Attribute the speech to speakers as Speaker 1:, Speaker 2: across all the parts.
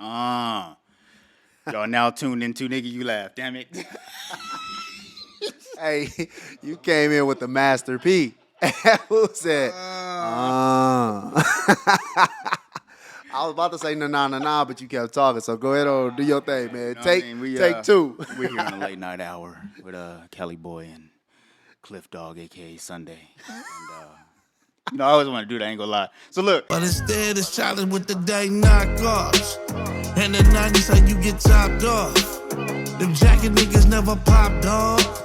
Speaker 1: Y'all now tuned into Nigga You Laugh. Damn it.
Speaker 2: Hey, you came in with the Master P. Who said? I was about to say nah, but you kept talking. So go ahead and do your thing, man. Take two.
Speaker 1: We're here on the late night hour with Kelly Boy and Cliff Dog, a.k.a. Sunday. And, I always want to do that, I ain't gonna lie. So look.
Speaker 3: But instead it's challenge with the day knockoffs. And the 90s how you get topped off. Them jacket niggas never popped off.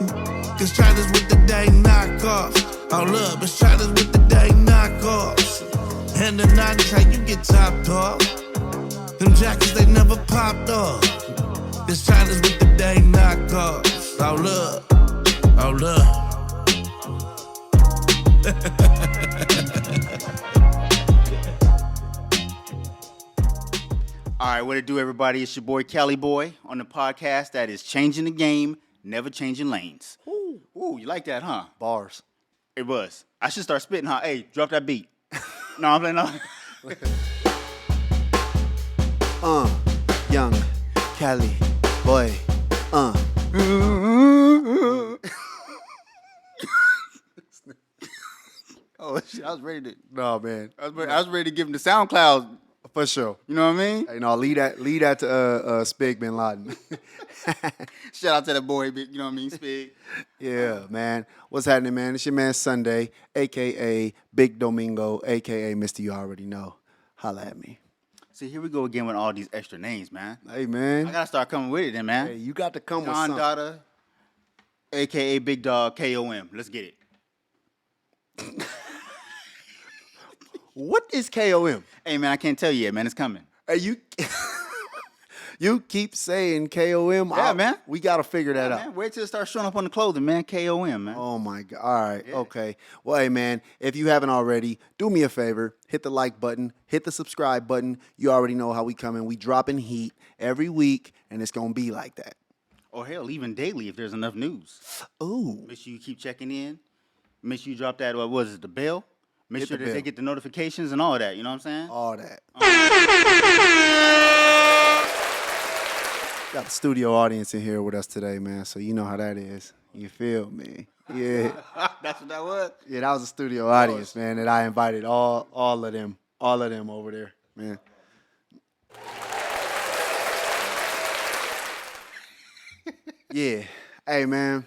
Speaker 3: Cause challenge with the day knockoffs. Oh look, it's challenge with the day knockoffs. And the 90s how you get topped off. Them jackets they never popped off. This challenge with the day knockoffs. Oh look.
Speaker 1: All right, what it do, everybody? It's your boy, Cali Boy, on the podcast that is changing the game, never changing lanes. Ooh, you like that, huh?
Speaker 2: Bars.
Speaker 1: It was. I should start spitting, huh? Hey, drop that beat. No, I'm playing. No.
Speaker 2: Young Cali Boy.
Speaker 1: Oh, shit, I was ready to.
Speaker 2: No, man.
Speaker 1: I was ready to give him the SoundCloud.
Speaker 2: For sure.
Speaker 1: You know what I mean?
Speaker 2: Hey, no, lead that to Spig Bin Laden.
Speaker 1: Shout out to that boy, you know what I mean, Spig.
Speaker 2: Yeah, man. What's happening, man? It's your man Sunday, a.k.a. Big Domingo, a.k.a. Mr. You Already Know. Holla at me.
Speaker 1: See, here we go again with all these extra names, man.
Speaker 2: Hey, man.
Speaker 1: I got to start coming with it then, man.
Speaker 2: Hey, you got to come with
Speaker 1: John
Speaker 2: something.
Speaker 1: Dada, a.k.a. Big Dog, KOM. Let's get it.
Speaker 2: What is KOM?
Speaker 1: Hey, man, I can't tell you yet, man. It's coming.
Speaker 2: Hey, you keep saying KOM.
Speaker 1: Yeah, man.
Speaker 2: We got to figure that out.
Speaker 1: Man, wait till it starts showing up on the clothing, man. KOM, man.
Speaker 2: Oh, my God. All right.
Speaker 1: Yeah.
Speaker 2: Okay. Well, hey, man, if you haven't already, do me a favor. Hit the like button. Hit the subscribe button. You already know how we coming. We dropping heat every week, and it's going to be like that.
Speaker 1: Or, hell, even daily if there's enough news.
Speaker 2: Ooh.
Speaker 1: Make sure you keep checking in. Make sure you drop that, what was it, the bell? Make
Speaker 2: Hit
Speaker 1: sure
Speaker 2: the
Speaker 1: that they
Speaker 2: bell.
Speaker 1: get the notifications and all that. You know what I'm saying?
Speaker 2: All that. Got a studio audience in here with us today, man, so you know how that is. You feel me? Yeah.
Speaker 1: That's what that was?
Speaker 2: Yeah, that was a studio audience, man, that I invited all of them over there, man. Yeah. Hey, man.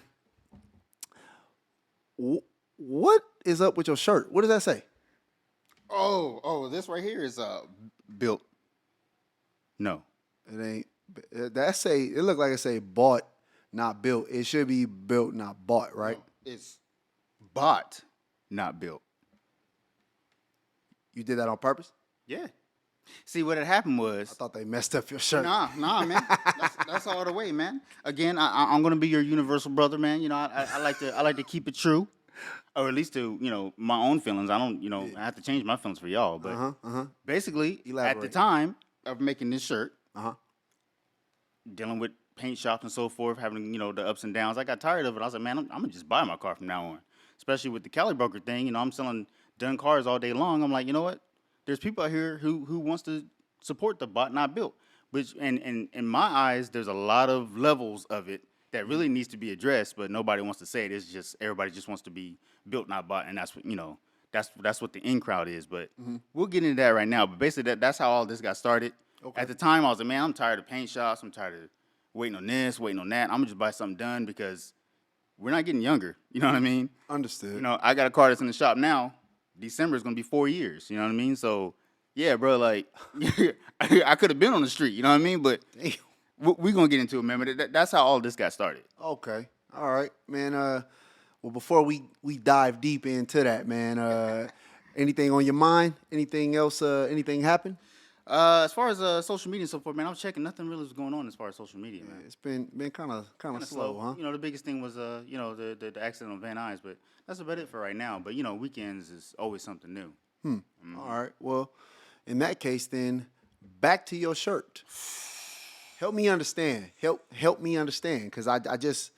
Speaker 2: What is up with your shirt? What does that say?
Speaker 1: Oh, this right here is built. No.
Speaker 2: It ain't. It look like it say bought, not built. It should be built, not bought, right?
Speaker 1: No, it's bought, not built.
Speaker 2: You did that on purpose?
Speaker 1: Yeah. See, what had happened was.
Speaker 2: I thought they messed up your shirt.
Speaker 1: Nah, man. That's all the way, man. Again, I'm gonna be your universal brother, man. You know, I like to keep it true, or at least to my own feelings. I don't I have to change my feelings for y'all, but basically
Speaker 2: Elaborate.
Speaker 1: at the time of making this shirt, dealing with paint shops and so forth, having the ups and downs, I got tired of it. I was like, man, I'm gonna just buy my car from now on. Especially with the Cali broker thing, I'm selling done cars all day long. I'm like, you know what? There's people out here who wants to support the bought not built, which and in my eyes, there's a lot of levels of it that really needs to be addressed, but nobody wants to say it. It's just everybody just wants to be built not bought, and that's what that's what the in crowd is. But we'll get into that right now. But basically, that's how all this got started. Okay. At the time, I was like, man, I'm tired of paint shops. I'm tired of waiting on this, waiting on that. I'm gonna just buy something done because we're not getting younger. You know what I mean?
Speaker 2: Understood.
Speaker 1: I got a car that's in the shop now. December is gonna be 4 years. You know what I mean? So yeah, bro, like I could have been on the street. You know what I mean? But we're gonna get into it, man. But that's how all this got started.
Speaker 2: Okay. All right, man. Well, before we dive deep into that, man, anything on your mind? Anything else? Anything happen?
Speaker 1: As far as social media and so forth, man, I was checking. Nothing really was going on as far as social media, man.
Speaker 2: It's been kind of slow, huh?
Speaker 1: The biggest thing was the accident on Van Nuys, but that's about it for right now. But weekends is always something new.
Speaker 2: All right. Well, in that case, then back to your shirt. Help me understand. Help me understand, because I gotta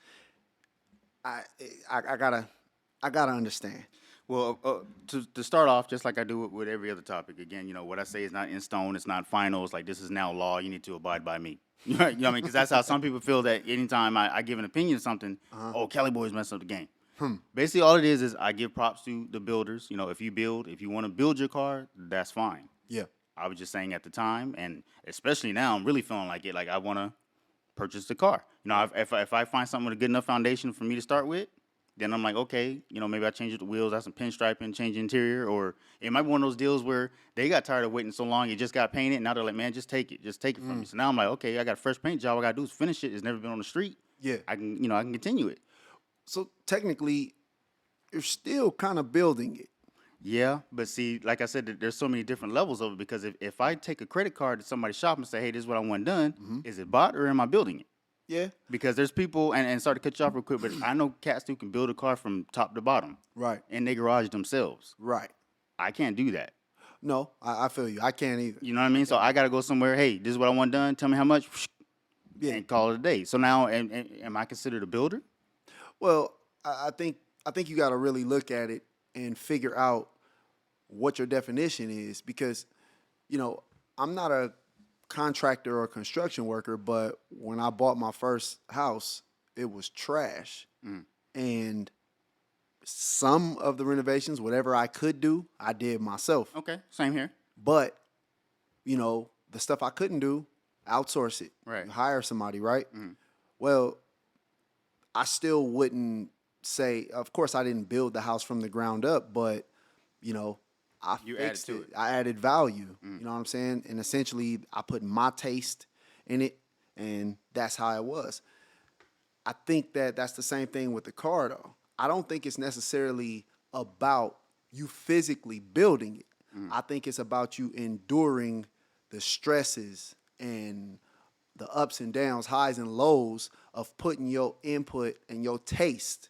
Speaker 2: understand.
Speaker 1: Well, to start off, just like I do with every other topic, again, what I say is not in stone. It's not final. It's like this is now law. You need to abide by me. You know what I mean? Because that's how some people feel that anytime I give an opinion of something, oh, Cali boys messed up the game. Basically, all it is I give props to the builders. If you want to build your car, that's fine.
Speaker 2: Yeah.
Speaker 1: I was just saying at the time, and especially now, I'm really feeling like it. Like I want to purchase the car. If I find something with a good enough foundation for me to start with, then I'm like, okay, maybe I change the wheels, add some pinstriping, change the interior, or it might be one of those deals where they got tired of waiting so long, it just got painted, and now they're like, man, just take it from me. So now I'm like, okay, I got a fresh paint job, all I gotta do is finish it. It's never been on the street.
Speaker 2: Yeah.
Speaker 1: I can continue it.
Speaker 2: So technically, you're still kind of building it.
Speaker 1: Yeah, but see, like I said, there's so many different levels of it because if I take a credit card to somebody's shop and say, hey, this is what I want done, is it bought or am I building it?
Speaker 2: Yeah.
Speaker 1: Because there's people, and sorry to cut you off real quick, but I know cats who can build a car from top to bottom.
Speaker 2: Right.
Speaker 1: In their garage themselves.
Speaker 2: Right.
Speaker 1: I can't do that.
Speaker 2: No, I feel you. I can't either.
Speaker 1: You know what I mean? So I got to go somewhere, hey, this is what I want done. Tell me how much.
Speaker 2: Yeah.
Speaker 1: And call it a day. So now, am I considered a builder?
Speaker 2: Well, I think you got to really look at it and figure out what your definition is because, I'm not a contractor or construction worker, but when I bought my first house, it was trash. And some of the renovations, whatever I could do, I did myself.
Speaker 1: Okay, same here.
Speaker 2: But, the stuff I couldn't do, outsource it.
Speaker 1: Right.
Speaker 2: Hire somebody, right? Well, I still wouldn't say, of course, I didn't build the house from the ground up, but, I fixed it. I added value. You know what I'm saying? And essentially, I put my taste in it, and that's how it was. I think that's the same thing with the car, though. I don't think it's necessarily about you physically building it. I think it's about you enduring the stresses and the ups and downs, highs and lows of putting your input and your taste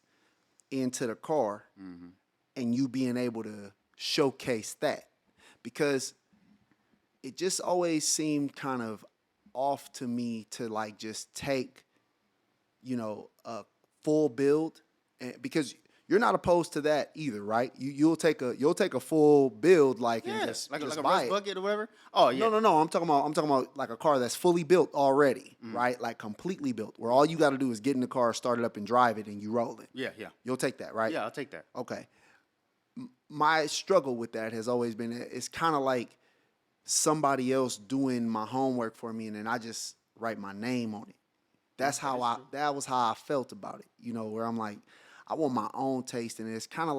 Speaker 2: into the car and you being able to showcase that. Because it just always seemed kind of off to me to like just take, a full build, and because you're not opposed to that either, right? You'll take a full build and just
Speaker 1: like
Speaker 2: just
Speaker 1: a
Speaker 2: buy
Speaker 1: rust
Speaker 2: it.
Speaker 1: bucket or whatever. Oh yeah.
Speaker 2: No. I'm talking about like a car that's fully built already, right? Like completely built, where all you got to do is get in the car, start it up, and drive it, and you roll it.
Speaker 1: Yeah.
Speaker 2: You'll take that, right?
Speaker 1: Yeah, I'll take that.
Speaker 2: Okay. My struggle with that has always been it's kind of like somebody else doing my homework for me, and then I just write my name on it. That was how I felt about it, where I'm like, I want my own taste, and it's kind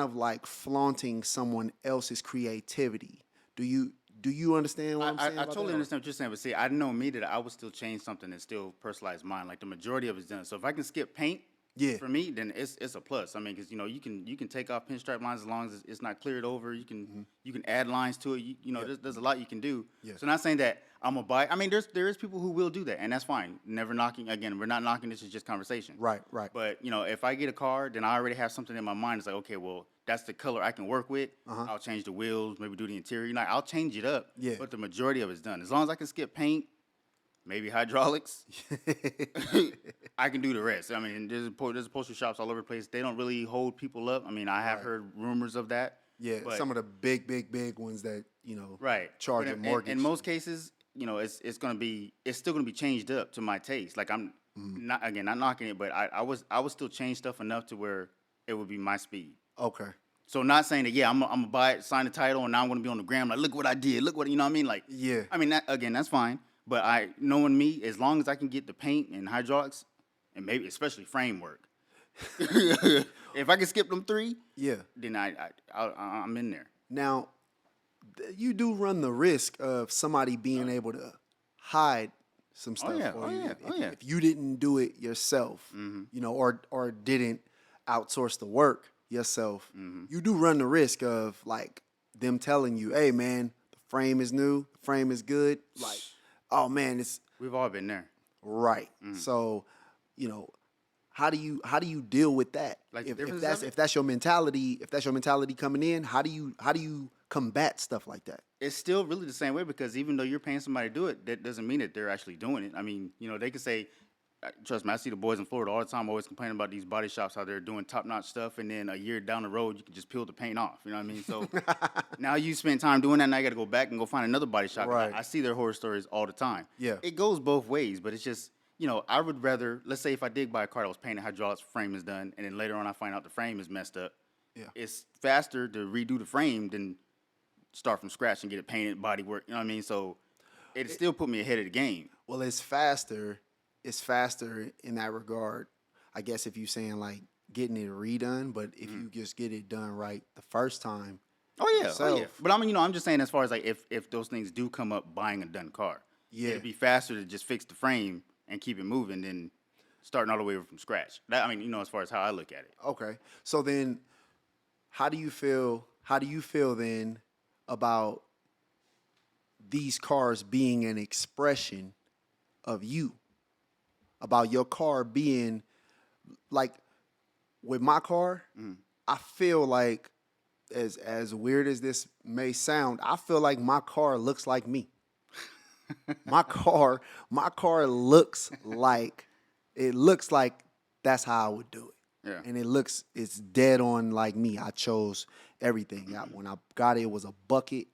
Speaker 2: of like flaunting someone else's creativity. Do you understand what I'm saying?
Speaker 1: I totally understand what you're saying, but see, I know me that I would still change something and still personalize mine. Like the majority of it's done. So if I can skip paint, for me, then it's a plus. I mean, because you can take off pinstripe lines as long as it's not cleared over. You can add lines to it. There's a lot you can do.
Speaker 2: Yeah.
Speaker 1: So not saying that I'm a buy. I mean, there is people who will do that, and that's fine. Never knocking. Again, we're not knocking. This is just conversation.
Speaker 2: Right.
Speaker 1: But if I get a car, then I already have something in my mind. It's like, okay, well, that's the color I can work with. I'll change the wheels, maybe do the interior. I'll change it up.
Speaker 2: Yeah.
Speaker 1: But the majority of it's done. As long as I can skip paint, maybe hydraulics, I can do the rest. I mean, there's upholstery shops all over the place. They don't really hold people up. I mean, I have heard rumors of that.
Speaker 2: Yeah,
Speaker 1: but
Speaker 2: some of the big ones that charge a
Speaker 1: but
Speaker 2: mortgage.
Speaker 1: In most cases, it's still gonna be changed up to my taste. Like I'm not knocking it, but I would still change stuff enough to where it would be my speed.
Speaker 2: Okay.
Speaker 1: So not saying that I'm gonna buy it, sign the title, and now I'm gonna be on the gram like, look what I did, look what you know what I mean? Like,
Speaker 2: yeah.
Speaker 1: I mean that's fine. But knowing me, as long as I can get the paint and hydraulics, and maybe especially framework, if I can skip them 3, then I'm in there.
Speaker 2: Now, you do run the risk of somebody being able to hide some stuff for you. If you didn't do it yourself, or didn't outsource the work yourself, you do run the risk of like them telling you, "Hey, man, the frame is new, the frame is good." Like, oh man,
Speaker 1: we've all been there,
Speaker 2: right? So, how do you deal with that?
Speaker 1: Like
Speaker 2: if that's your mentality, coming in, how do you combat stuff like that?
Speaker 1: It's still really the same way because even though you're paying somebody to do it, that doesn't mean that they're actually doing it. I mean, they could say, trust me, I see the boys in Florida all the time always complaining about these body shops, how they're doing top-notch stuff, and then a year down the road, you can just peel the paint off. You know what I mean? So now you spend time doing that, and I got to go back and go find another body shop.
Speaker 2: Right.
Speaker 1: I see their horror stories all the time.
Speaker 2: Yeah.
Speaker 1: It goes both ways, but it's just, I would rather, let's say if I did buy a car that was painted, hydraulics, frame is done, and then later on I find out the frame is messed up.
Speaker 2: Yeah.
Speaker 1: It's faster to redo the frame than start from scratch and get it painted, body work. You know what I mean? So it still put me ahead of the game.
Speaker 2: Well, it's faster. It's faster in that regard. I guess if you're saying like getting it redone, but if you just get it done right the first time.
Speaker 1: Oh yeah.
Speaker 2: yourself,
Speaker 1: But I mean, I'm just saying as far as like if those things do come up buying a done car, it'd be faster to just fix the frame and keep it moving than starting all the way from scratch. That, I mean, as far as how I look at it.
Speaker 2: Okay. So then how do you feel then about these cars being an expression of you? About your car being like with my car, I feel like as weird as this may sound, I feel like my car looks like me. my car looks like that's how I would do it.
Speaker 1: Yeah.
Speaker 2: And it's dead on like me. I chose everything. When I got it was a bucket.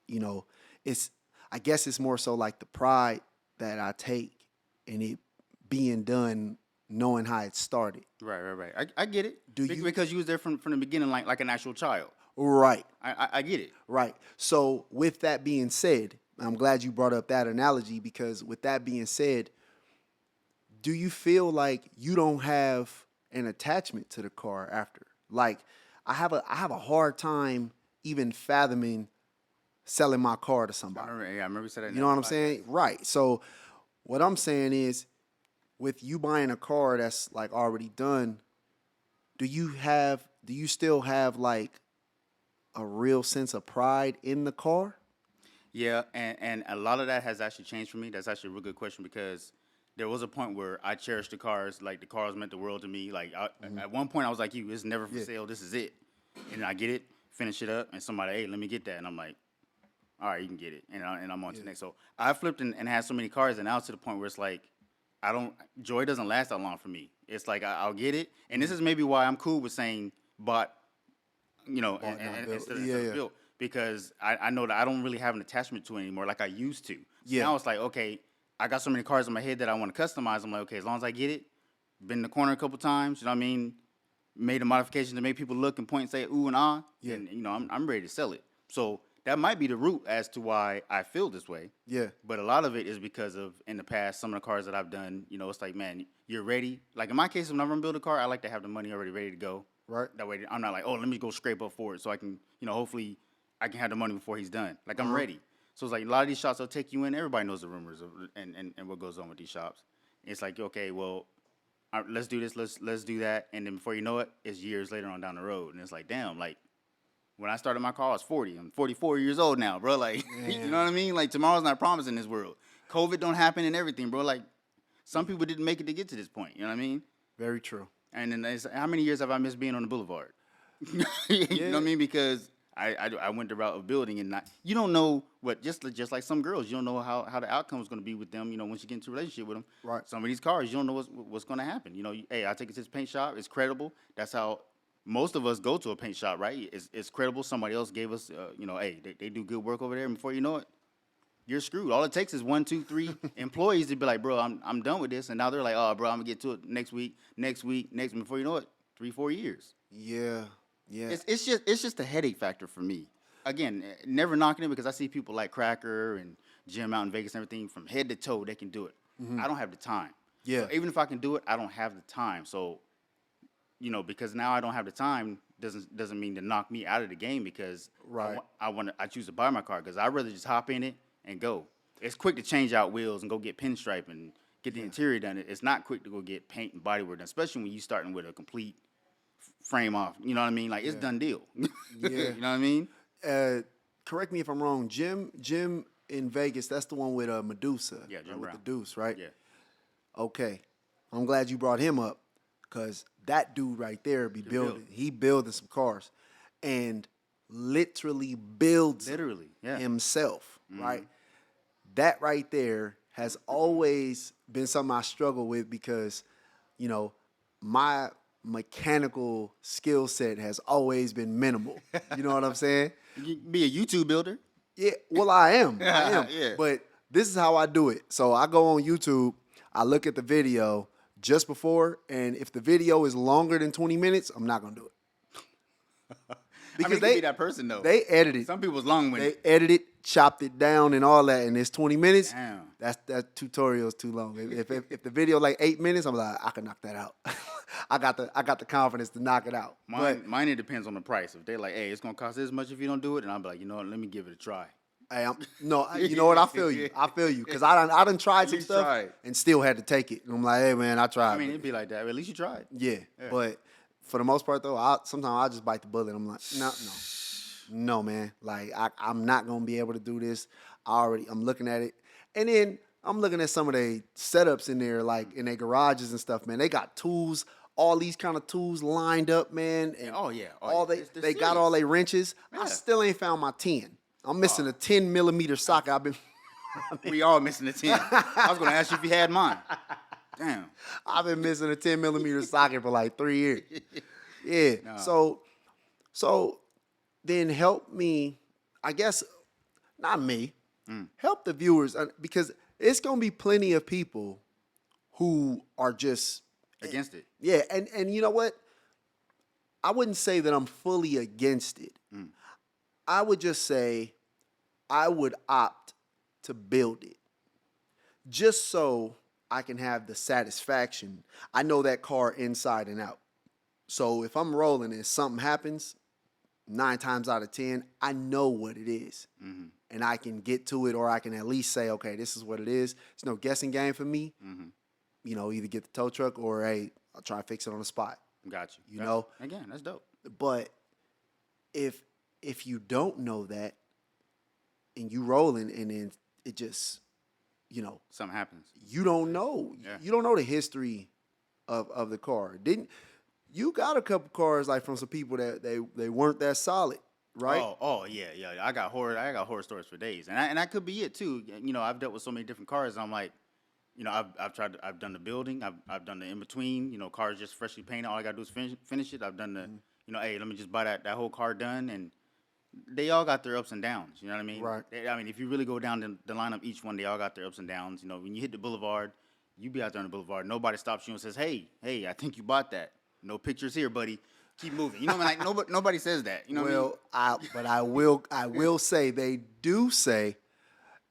Speaker 2: I guess it's more so like the pride that I take in it being done, knowing how it started.
Speaker 1: Right. I get it.
Speaker 2: Do you-
Speaker 1: Because you was there from the beginning like an actual child.
Speaker 2: Right.
Speaker 1: I get it.
Speaker 2: Right. So with that being said, I'm glad you brought up that analogy, because with that being said, do you feel like you don't have an attachment to the car after? Like I have a hard time even fathoming selling my car to somebody.
Speaker 1: I remember you said that.
Speaker 2: You know what I'm saying? Right. So what I'm saying is, with you buying a car that's like already done, do you still have like a real sense of pride in the car?
Speaker 1: Yeah, and a lot of that has actually changed for me. That's actually a real good question, because there was a point where I cherished the cars. Like, the cars meant the world to me. Like, at one point I was like, it's never for sale. This is it. And I get it, finish it up, and somebody, hey, let me get that. And I'm like, all right, you can get it. And I'm on to the next. So I flipped and had so many cars, and now it's to the point where it's like, joy doesn't last that long for me. It's like I'll get it, and this is maybe why I'm cool with saying bought, instead of built, because I know that I don't really have an attachment to it anymore like I used to. So now it's like, okay, I got so many cars in my head that I want to customize. I'm like, okay, as long as I get it, been in the corner a couple times, you know what I mean, made a modification to make people look and point and say ooh and ah, and I'm ready to sell it. So that might be the root as to why I feel this way. Yeah. But a lot of it is because of, in the past, some of the cars that I've done, it's like, man, you're ready. Like, in my case, whenever I'm building a car, I like to have the money already ready to go. Right. That way, I'm not like, oh, let me go scrape up for it so I can, hopefully I can have the money before he's done. Like, I'm ready. So it's like a lot of these shops will take you in. Everybody knows the rumors of, and what goes on with these shops. It's like, okay, well, let's do this, let's do that. And then before you know it, it's years later on down the road. And it's like, damn, like, when I started my car, I was 40. I'm 44 years old now, bro. Like, you know what I mean? Like, tomorrow's not promised in this world. COVID don't happen and everything, bro. Like, some people didn't make it to get to this point. You know what I mean?
Speaker 2: Very true.
Speaker 1: And then how many years have I missed being on the boulevard? You know what I mean? Because I went the route of building, and you don't know what, just like some girls, you don't know how the outcome is going to be with them, once you get into a relationship with them. Right. Some of these cars, you don't know what's going to happen. Hey, I take it to this paint shop. It's credible. That's how most of us go to a paint shop, right? It's credible. Somebody else gave us, hey, they do good work over there. And before you know it, you're screwed. All it takes is 1, 2, 3 employees to be like, bro, I'm done with this. And now they're like, oh, bro, I'm going to get to it next week. Before you know it, 3, 4 years. Yeah. Yeah. It's just a headache factor for me. Again, never knocking it, because I see people like Cracker and Jim out in Vegas and everything, from head to toe, they can do it. Mm-hmm. I don't have the time. Yeah. So even if I can do it, I don't have the time. So, because now I don't have the time doesn't mean to knock me out of the game, because I choose to buy my car, because I'd rather just hop in it and go. It's quick to change out wheels and go get pinstripe and get the interior done. It's not quick to go get paint and bodywork done, especially when you're starting with a complete frame off. You know what I mean? Like, it's done deal. Yeah. You know what I mean?
Speaker 2: Correct me if I'm wrong. Jim in Vegas, that's the one with Medusa. Yeah, Jim Brown. With the Deuce, right? Yeah. Okay. I'm glad you brought him up, because that dude right there be building. He building some cars, and literally builds himself, right? That right there has always been something I struggle with because, you know, my mechanical skill set has always been minimal. You know what I'm saying?
Speaker 1: You be a YouTube builder.
Speaker 2: Yeah, well, I am.
Speaker 1: Yeah.
Speaker 2: But this is how I do it. So I go on YouTube, I look at the video just before, and if the video is longer than 20 minutes, I'm not going to do it.
Speaker 1: Because they be that person, though.
Speaker 2: They edited.
Speaker 1: Some people's long-winded.
Speaker 2: They edited, chopped it down and all that, and it's 20 minutes.
Speaker 1: Damn.
Speaker 2: That tutorial is too long. If the video like 8 minutes, I'm like, I can knock that out. I got the confidence to knock it out.
Speaker 1: Mine, it depends on the price. If they're like, hey, it's gonna cost this much if you don't do it, and I'm like, you know what, let me give it a try.
Speaker 2: Hey, you know what? I feel you. Because I done tried some stuff and still had to take it. And I'm like, hey man, I tried.
Speaker 1: I mean, it'd be like that. At least you tried.
Speaker 2: Yeah. But for the most part though, sometimes I just bite the bullet. I'm like, no, man. Like I'm not gonna be able to do this. I'm looking at it, and then I'm looking at some of the setups in there, like in their garages and stuff. Man, they got tools, all these kind of tools lined up, man. And they got all their wrenches.
Speaker 1: Yeah.
Speaker 2: I still ain't found my 10. I'm missing a 10 millimeter socket.
Speaker 1: We all missing a 10. I was gonna ask you if you had mine. Damn.
Speaker 2: I've been missing a 10 millimeter socket for like 3 years. Yeah. No. So then help me, I guess, not me, help the viewers, because it's going to be plenty of people who are just
Speaker 1: against it.
Speaker 2: Yeah. And you know what? I wouldn't say that I'm fully against it. I would just say I would opt to build it just so I can have the satisfaction. I know that car inside and out. So if I'm rolling and something happens, 9 times out of 10, I know what it is. And I can get to it, or I can at least say, okay, this is what it is. It's no guessing game for me. You know, either get the tow truck or, hey, I'll try to fix it on the spot.
Speaker 1: Got you.
Speaker 2: You know?
Speaker 1: Again, that's dope.
Speaker 2: But if you don't know that and you rolling and then it just, you know.
Speaker 1: Something happens.
Speaker 2: You don't know. Yeah. You don't know the history of the car. You got a couple cars like from some people that they weren't that solid, right?
Speaker 1: Oh yeah. I got horror stories for days, and that could be it too. You know, I've dealt with so many different cars, and I'm like, you know, I've done the building, I've done the in between. You know, cars just freshly painted. All I gotta do is finish it. I've done the, you know, hey, let me just buy that whole car done, and they all got their ups and downs. You know what I mean?
Speaker 2: Right.
Speaker 1: I mean, if you really go down the line of each one, they all got their ups and downs. You know, when you hit the boulevard, you be out there on the boulevard. Nobody stops you and says, hey, I think you bought that. No pictures here, buddy. Keep moving. You know, like nobody says that. You know what I mean?
Speaker 2: But I will say they do say,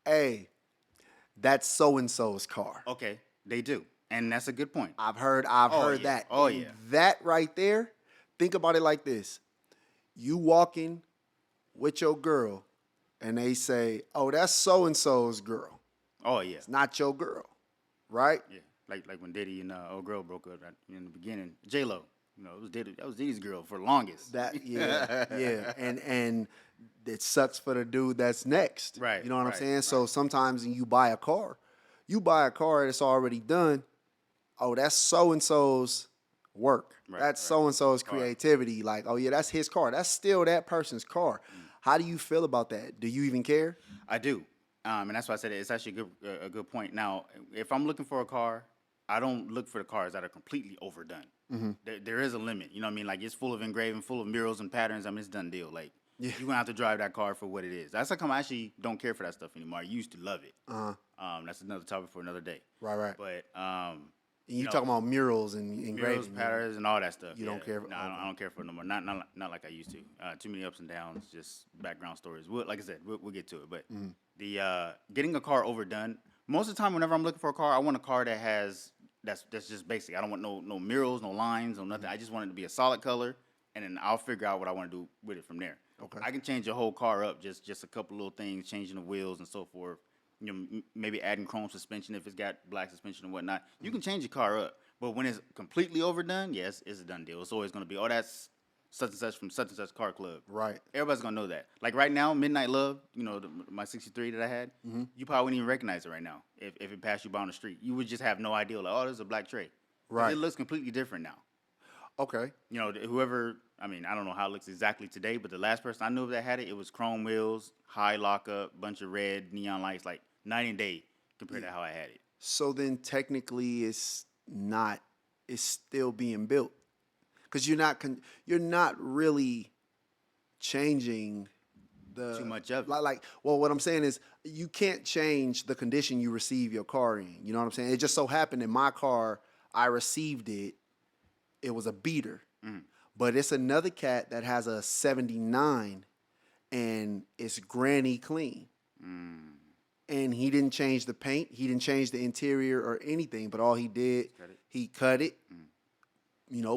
Speaker 2: hey, that's so and so's car.
Speaker 1: Okay, they do, and that's a good point.
Speaker 2: I've heard that.
Speaker 1: Oh
Speaker 2: and
Speaker 1: yeah.
Speaker 2: That right there. Think about it like this: you walking with your girl, and they say, "Oh, that's so and so's girl."
Speaker 1: Oh yeah.
Speaker 2: It's not your girl, right?
Speaker 1: Yeah. Like when Diddy and old girl broke up in the beginning, J-Lo, you know, that was Diddy's girl for the longest.
Speaker 2: Yeah, and it sucks for the dude that's next.
Speaker 1: Right.
Speaker 2: You know what I'm saying?
Speaker 1: Right.
Speaker 2: So sometimes when you buy a car that's already done. Oh, that's so and so's work.
Speaker 1: Right,
Speaker 2: That's so and so's
Speaker 1: car.
Speaker 2: creativity. Like, oh yeah, that's his car. That's still that person's car. How do you feel about that? Do you even care?
Speaker 1: I do, and that's why I said it's actually a good point. Now, if I'm looking for a car, I don't look for the cars that are completely overdone. There is a limit. You know what I mean? Like, it's full of engraving, full of murals and patterns. I mean, it's done deal. Like, you're going to have to drive that car for what it is. That's how come I actually don't care for that stuff anymore. I used to love it. That's another topic for another day.
Speaker 2: Right.
Speaker 1: But,
Speaker 2: You talking about murals and engraving.
Speaker 1: murals, patterns, and all that stuff.
Speaker 2: You don't care for-
Speaker 1: No, I don't care for it no more. Not like I used to. Too many ups and downs, just background stories. Like I said, we'll get to it. But the getting a car overdone, most of the time whenever I'm looking for a car, I want a car that has that's just basic. I don't want no murals, no lines, no nothing. I just want it to be a solid color, and then I'll figure out what I want to do with it from there.
Speaker 2: Okay.
Speaker 1: I can change a whole car up, just a couple little things, changing the wheels and so forth. You know, maybe adding chrome suspension if it's got black suspension and whatnot. You can change your car up, but when it's completely overdone, yes, it's a done deal. It's always going to be, oh, that's such and such from such and such car club.
Speaker 2: Right.
Speaker 1: Everybody's going to know that. Like right now, Midnight Love, you know, my 63 that I had, you probably wouldn't even recognize it right now if it passed you by on the street. You would just have no idea, like, oh, there's a black tray.
Speaker 2: Right.
Speaker 1: It looks completely different now.
Speaker 2: Okay.
Speaker 1: You know, whoever, I mean, I don't know how it looks exactly today, but the last person I knew that had it, it was chrome wheels, high lockup, bunch of red neon lights, like night and day. compared to how I had it.
Speaker 2: So then technically it's still being built. Because you're not really changing
Speaker 1: Too much of it.
Speaker 2: Well, what I'm saying is you can't change the condition you receive your car in. You know what I'm saying? It just so happened in my car, I received it. It was a beater. But it's another cat that has a 79 and it's granny clean. And he didn't change the paint. He didn't change the interior or anything. But all he did, he cut it,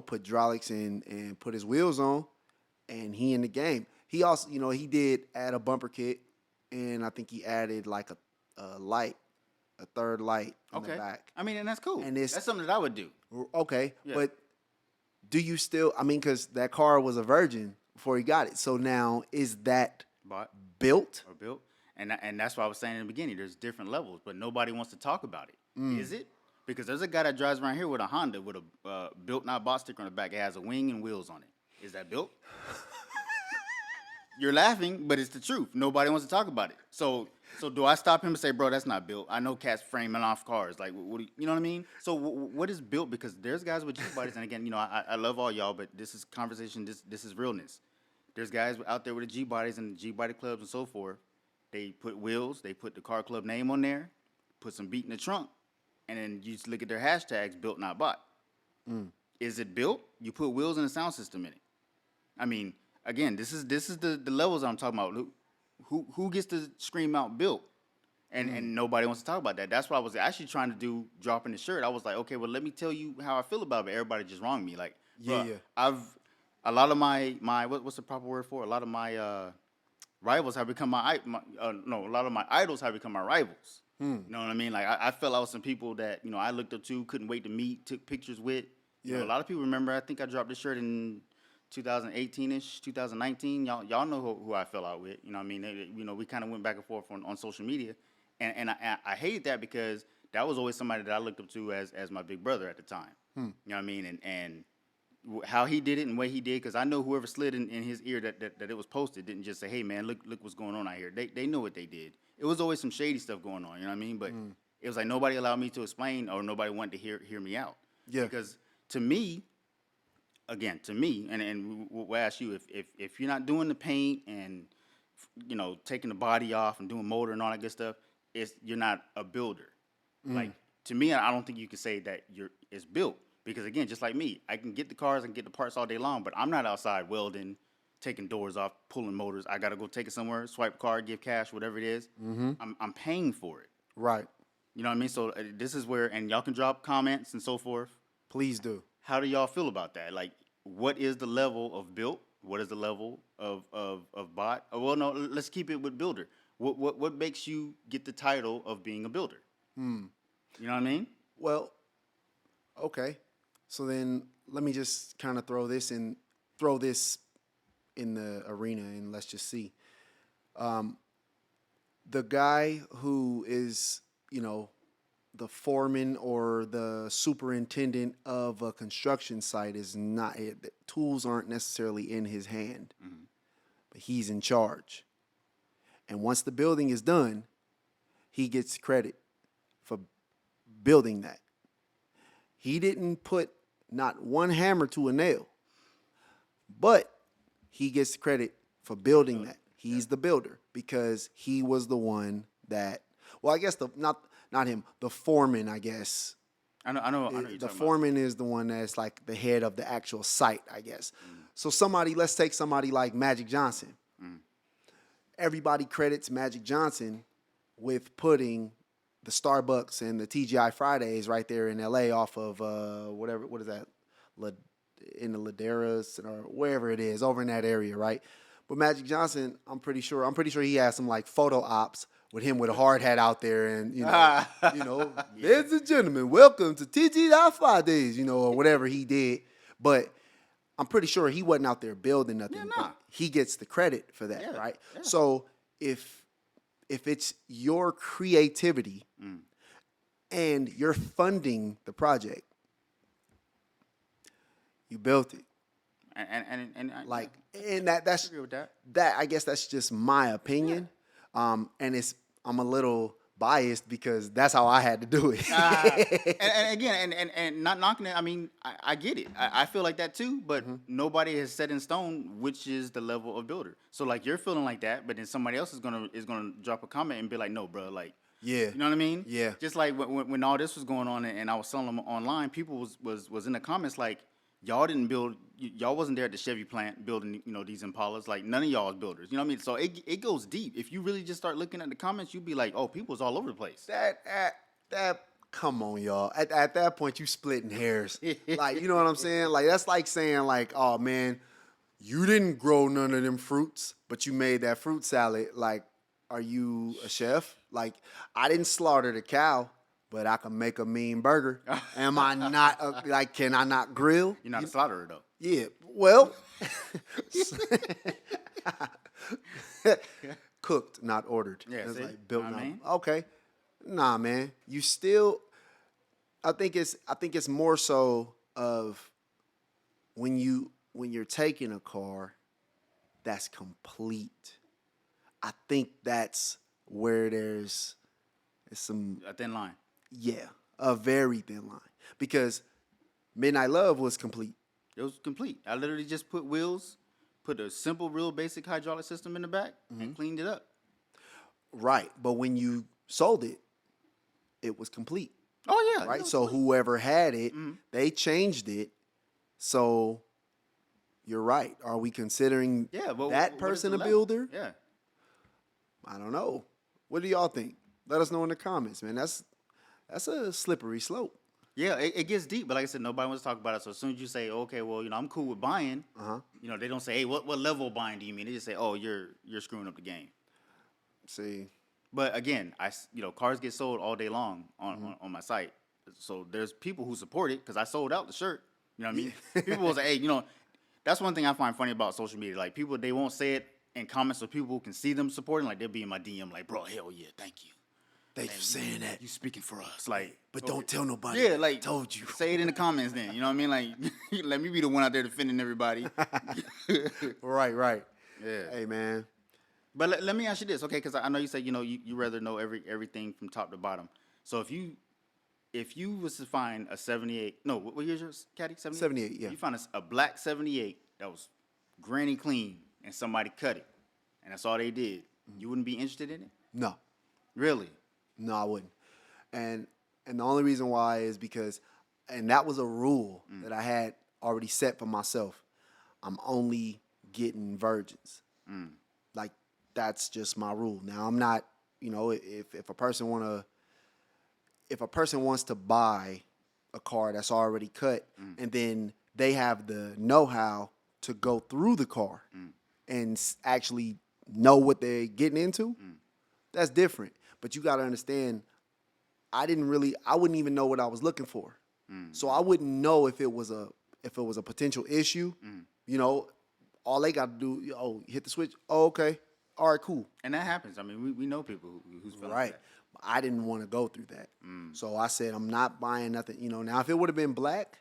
Speaker 2: put hydraulics in and put his wheels on, and he in the game. He also, he did add a bumper kit, and I think he added like a light, a third light in the back.
Speaker 1: I mean, and that's cool.
Speaker 2: And
Speaker 1: that's something that I would do.
Speaker 2: Okay, but do you still? I mean, because that car was a virgin before he got it. So now is that built?
Speaker 1: Or built? And that's why I was saying in the beginning, there's different levels, but nobody wants to talk about it. Is it? Because there's a guy that drives around here with a Honda with a built not bought sticker on the back. It has a wing and wheels on it. Is that built? You're laughing, but it's the truth. Nobody wants to talk about it. So do I stop him and say, bro, that's not built? I know cats framing off cars. Like, what do you know what I mean? So what is built? Because there's guys with G-bodies, and again, I love all y'all, but this is conversation. This is realness. There's guys out there with the G-bodies and the G-body clubs and so forth. They put wheels. They put the car club name on there, put some beat in the trunk, and then you just look at their hashtags, built, not bought. Is it built? You put wheels and a sound system in it. I mean, again, this is the levels I'm talking about. Who gets to scream out built? And nobody wants to talk about that. That's what I was actually trying to do, dropping the shirt. I was like, okay, well, let me tell you how I feel about it. But everybody just wronged me. Like, a lot of my what's the proper word for it? A lot of my rivals have become a lot of my idols have become my rivals. You know what I mean? Like, I fell out with some people that, I looked up to, couldn't wait to meet, took pictures with. A lot of people remember, I think I dropped this shirt in 2018-ish, 2019. Y'all know who I fell out with. You know what I mean? We kind of went back and forth on social media. And I hated that because that was always somebody that I looked up to as my big brother at the time. You know what I mean? And how he did it and what he did, because I know whoever slid in his ear that it was posted didn't just say, hey, man, look what's going on out here. They know what they did. It was always some shady stuff going on, you know what I mean? But it was like nobody allowed me to explain, or nobody wanted to hear me out. Yeah. Because to me, and we'll ask you, if you're not doing the paint and, taking the body off and doing motor and all that good stuff, you're not a builder. Like, to me, I don't think you can say that it's built. Because, again, just like me, I can get the cars and get the parts all day long, but I'm not outside welding, taking doors off, pulling motors. I got to go take it somewhere, swipe card, give cash, whatever it is. I'm paying for it.
Speaker 2: Right.
Speaker 1: You know what I mean? So this is where, and y'all can drop comments and so forth.
Speaker 2: Please do.
Speaker 1: How do y'all feel about that? Like, what is the level of built? What is the level of bought? Well, no, let's keep it with builder. What makes you get the title of being a builder? You know what I mean?
Speaker 2: Well, okay. So then let me just kind of throw this in the arena, and let's just see. The guy who is, the foreman or the superintendent of a construction site is not, tools aren't necessarily in his hand, but he's in charge. And once the building is done, he gets credit for building that. He didn't put not one hammer to a nail, but he gets credit for building that. He's the builder because he was the one that, well, I guess not him, the foreman, I guess.
Speaker 1: I know
Speaker 2: the foreman is the one that's like the head of the actual site, I guess. So let's take somebody like Magic Johnson. Everybody credits Magic Johnson with putting the Starbucks and the TGI Fridays right there in LA off of what is that? In the Ladera's or wherever it is, over in that area, right? But Magic Johnson, I'm pretty sure he has some like photo ops with him with a hard hat out there, and ladies and gentlemen, welcome to TGI Fridays, or whatever he did. But I'm pretty sure he wasn't out there building nothing.
Speaker 1: Yeah,
Speaker 2: but he gets the credit for that, right? Yeah. So if it's your creativity and you're funding the project, you built it.
Speaker 1: And
Speaker 2: that's
Speaker 1: agree with that.
Speaker 2: That I guess that's just my opinion. Yeah. And I'm a little biased because that's how I had to do it.
Speaker 1: And again, and not knocking it. I mean, I get it. I feel like that too. But nobody has set in stone which is the level of builder. So like you're feeling like that, but then somebody else is gonna drop a comment and be like, no, bro, like.
Speaker 2: Yeah.
Speaker 1: You know what I mean?
Speaker 2: Yeah.
Speaker 1: Just like when all this was going on and I was selling them online, people was in the comments like, y'all didn't build, y'all wasn't there at the Chevy plant building, these Impalas. Like none of y'all is builders. You know what I mean? So it goes deep. If you really just start looking at the comments, you'd be like, oh, people's all over the place.
Speaker 2: That come on, y'all. At that point, you splitting hairs. Like, you know what I'm saying? Like that's like saying like, oh man, you didn't grow none of them fruits, but you made that fruit salad. Like, are you a chef? Like, I didn't slaughter the cow, but I can make a mean burger. Am I not, can I not grill?
Speaker 1: You're not a slaughterer, though.
Speaker 2: Yeah, well, cooked, not ordered.
Speaker 1: Yeah,
Speaker 2: it's
Speaker 1: see?
Speaker 2: like built,
Speaker 1: Know what
Speaker 2: not.
Speaker 1: I mean?
Speaker 2: Okay, nah, man. You still, I think it's more so of when you're taking a car that's complete. I think that's where there's some
Speaker 1: A thin line.
Speaker 2: yeah, a very thin line because Midnight Love was complete.
Speaker 1: It was complete. I literally just put wheels, put a simple, real basic hydraulic system in the back, and cleaned it up.
Speaker 2: Right, but when you sold it, it was complete.
Speaker 1: Oh yeah.
Speaker 2: Right, so whoever had it, they changed it. So you're right. Are we considering
Speaker 1: Yeah, but
Speaker 2: that
Speaker 1: what is
Speaker 2: person
Speaker 1: the
Speaker 2: a
Speaker 1: level?
Speaker 2: builder?
Speaker 1: Yeah.
Speaker 2: I don't know. What do y'all think? Let us know in the comments, man. That's a slippery slope.
Speaker 1: Yeah, it gets deep, but like I said, nobody wants to talk about it. So as soon as you say, okay, well, I'm cool with buying, they don't say, hey, what level of buying do you mean? They just say, oh, you're screwing up the game.
Speaker 2: See,
Speaker 1: But again, cars get sold all day long on my site. So there's people who support it because I sold out the shirt. You know what I mean? People will say, hey, that's one thing I find funny about social media. Like people, they won't say it in comments so people can see them supporting. Like they'll be in my DM like, bro, hell yeah, thank you.
Speaker 2: thanks for saying that.
Speaker 1: You speaking for us. Like,
Speaker 2: But don't tell nobody.
Speaker 1: yeah, like
Speaker 2: told you.
Speaker 1: Say it in the comments then. You know what I mean? Like let me be the one out there defending everybody.
Speaker 2: Right.
Speaker 1: Yeah.
Speaker 2: Hey, man.
Speaker 1: But let me ask you this, okay? Because I know you said you rather know everything from top to bottom. So if you was to find a 78, no, what year's yours, Caddy? 78?
Speaker 2: 78, yeah.
Speaker 1: You found a black 78 that was granny clean and somebody cut it, and that's all they did. You wouldn't be interested in it?
Speaker 2: No.
Speaker 1: Really?
Speaker 2: No, I wouldn't. And the only reason why is because, and that was a rule that I had already set for myself. I'm only getting virgins. Like that's just my rule. Now I'm not, if a person wants to buy a car that's already cut, and then they have the know-how to go through the car and actually know what they're getting into, that's different. But you got to understand, I wouldn't even know what I was looking for. So I wouldn't know if it was a potential issue. All they got to do, hit the switch. Oh, okay. All right, cool.
Speaker 1: And that happens. I mean, we know people who's feeling
Speaker 2: Right.
Speaker 1: that.
Speaker 2: I didn't want to go through that. So I said, I'm not buying nothing. Now if it would have been black,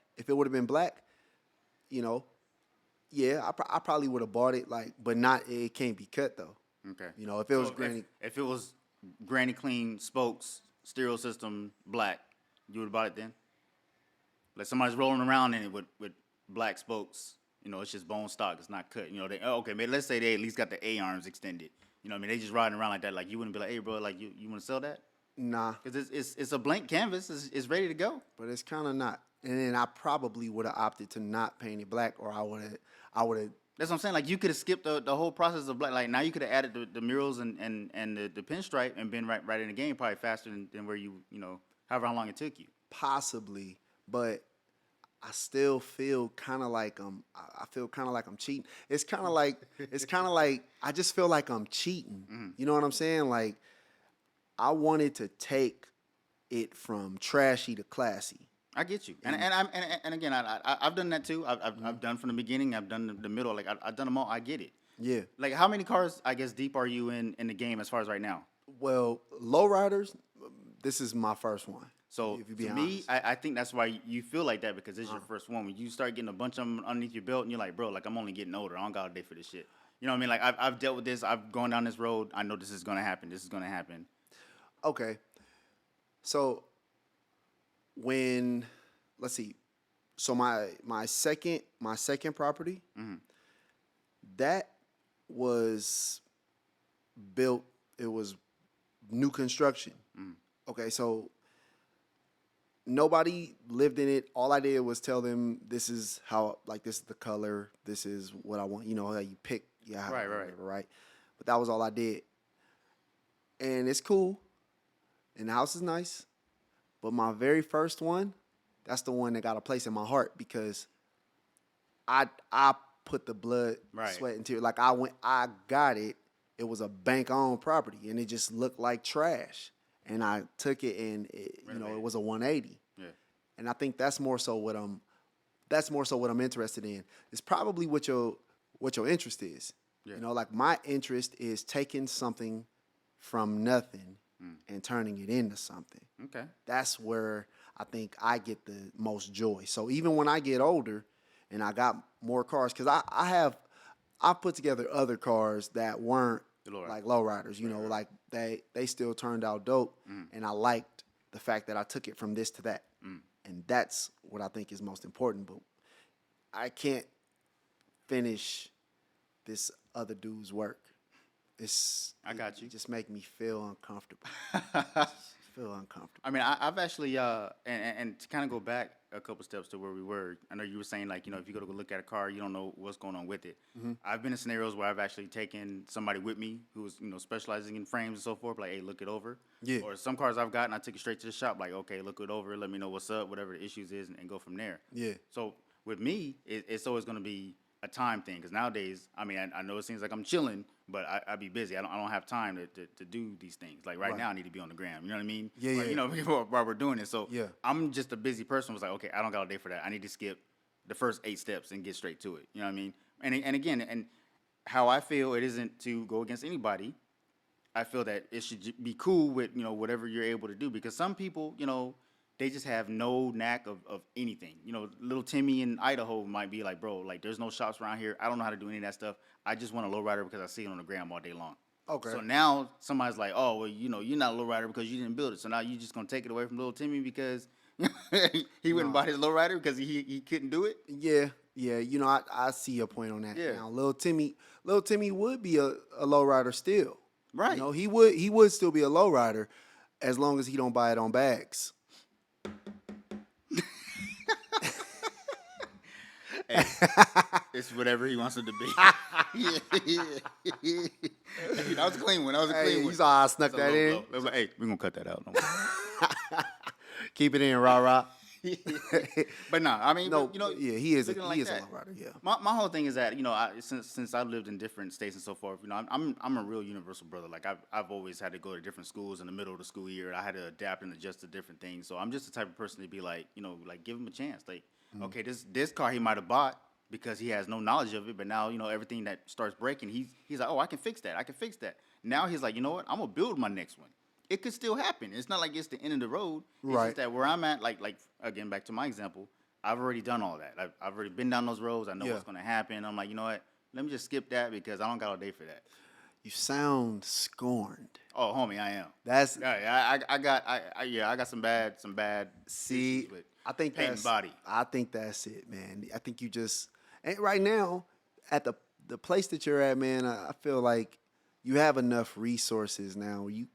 Speaker 2: yeah, I probably would have bought it, but it can't be cut though.
Speaker 1: Okay.
Speaker 2: If it was granny.
Speaker 1: If it was granny clean spokes, stereo system, black, you would have bought it then? Like somebody's rolling around in it with black spokes. It's just bone stock. It's not cut. Maybe let's say they at least got the A-arms extended. You know what I mean? They just riding around like that. Like you wouldn't be like, hey, bro, like you want to sell that?
Speaker 2: Nah.
Speaker 1: Because it's a blank canvas. It's ready to go.
Speaker 2: But it's kind of not. And then I probably would have opted to not paint it black, or I would have.
Speaker 1: That's what I'm saying. Like you could have skipped the whole process of black. Like now you could have added the murals and the pinstripe and been right in the game probably faster than where however how long it took you.
Speaker 2: Possibly, but I still feel kind of like I feel kind of like I'm cheating. It's kind of like I just feel like I'm cheating. You know what I'm saying? Like I wanted to take it from trashy to classy.
Speaker 1: I get you, and again, I've done that too. I've done from the beginning. I've done the middle. Like I've done them all. I get it.
Speaker 2: Yeah.
Speaker 1: Like how many cars I guess deep are you in the game as far as right now?
Speaker 2: Well, lowriders, this is my first one.
Speaker 1: So
Speaker 2: if you be
Speaker 1: to
Speaker 2: honest.
Speaker 1: me, I think that's why you feel like that because it's your first one. When you start getting a bunch of them underneath your belt, and you're like, bro, like I'm only getting older. I don't got a day for this shit. You know what I mean? Like I've dealt with this. I've gone down this road. I know this is gonna happen. This is gonna happen.
Speaker 2: Okay. So when let's see, so my second property that was built. It was new construction. Okay, so nobody lived in it. All I did was tell them this is how, like, this is the color. This is what I want. You know how you pick. Yeah, right. But that was all I did, and it's cool, and the house is nice. But my very first one, that's the one that got a place in my heart because I put the blood, sweat, and tears. Like I got it. It was a bank-owned property, and it just looked like trash. And I took it, and it was a 180. Yeah. And I think that's more so what I'm interested in. It's probably what your interest is. Yeah. You know, like my interest is taking something from nothing and turning it into something. Okay. That's where I think I get the most joy. So even when I get older and I got more cars, because I put together other cars that weren't like lowriders, you know, like they still turned out dope, and I liked the fact that I took it from this to that, and that's what I think is most important. But I can't finish this other dude's work. I got you. It just make me feel uncomfortable. Feel uncomfortable.
Speaker 1: I mean, I've actually and to kind of go back a couple steps to where we were. I know you were saying, like, you know, if you go to look at a car, you don't know what's going on with it. I've been in scenarios where I've actually taken somebody with me who's, you know, specializing in frames and so forth, like, hey, look it over. Yeah. Or some cars I've gotten, I took it straight to the shop, like, okay, look it over, let me know what's up, whatever the issues is, and go from there. Yeah. So with me, it's always going to be a time thing, because nowadays, I mean, I know it seems like I'm chilling, but I be busy. I don't have time to do these things. Like right now, I need to be on the gram. You know what I mean? Yeah, yeah. You know, while we're doing it. So I'm just a busy person. Was like, okay, I don't got a day for that. I need to skip the first 8 steps and get straight to it. You know what I mean? And again, and how I feel, it isn't to go against anybody. I feel that it should be cool with, you know, whatever you're able to do, because some people, you know, they just have no knack of anything. You know, little Timmy in Idaho might be like, bro, like, there's no shops around here. I don't know how to do any of that stuff. I just want a lowrider because I see it on the gram all day long. Okay. So now somebody's like, oh, well, you know, you're not a lowrider because you didn't build it. So now you're just going to take it away from little Timmy because he wouldn't buy his lowrider because he couldn't do it?
Speaker 2: Yeah. Yeah, you know, I see your point on that. Yeah. Now, little Timmy would be a lowrider still. Right. You know, he would still be a lowrider as long as he don't buy it on bags.
Speaker 1: Hey, it's whatever he wants it to be. That was a clean one.
Speaker 2: You saw I snuck that in.
Speaker 1: Like, hey, we're going to cut that out.
Speaker 2: Keep it in, rah-rah.
Speaker 1: But no, I mean,
Speaker 2: no,
Speaker 1: you know,
Speaker 2: he is a lowrider. Yeah.
Speaker 1: My whole thing is that, you know, since I've lived in different states and so forth, you know, I'm a real universal brother. Like I've always had to go to different schools in the middle of the school year. I had to adapt and adjust to different things. So I'm just the type of person to be like, you know, like, give him a chance. Like, okay, this car he might have bought because he has no knowledge of it, but now, you know, everything that starts breaking, he's like, oh, I can fix that. Now he's like, you know what, I'm gonna build my next one. It could still happen. It's not like it's the end of the road. It's just that where I'm at, like again, back to my example, I've already done all that. I've already been down those roads. I know what's going to happen. I'm like, you know what? Let me just skip that because I don't got a day for that.
Speaker 2: You sound scorned.
Speaker 1: Oh, homie, I am.
Speaker 2: That's
Speaker 1: I got some bad.
Speaker 2: See, I think that's
Speaker 1: body.
Speaker 2: I think that's it, man. I think you just, and right now at the place that you're at, man. I feel like you have enough resources now. You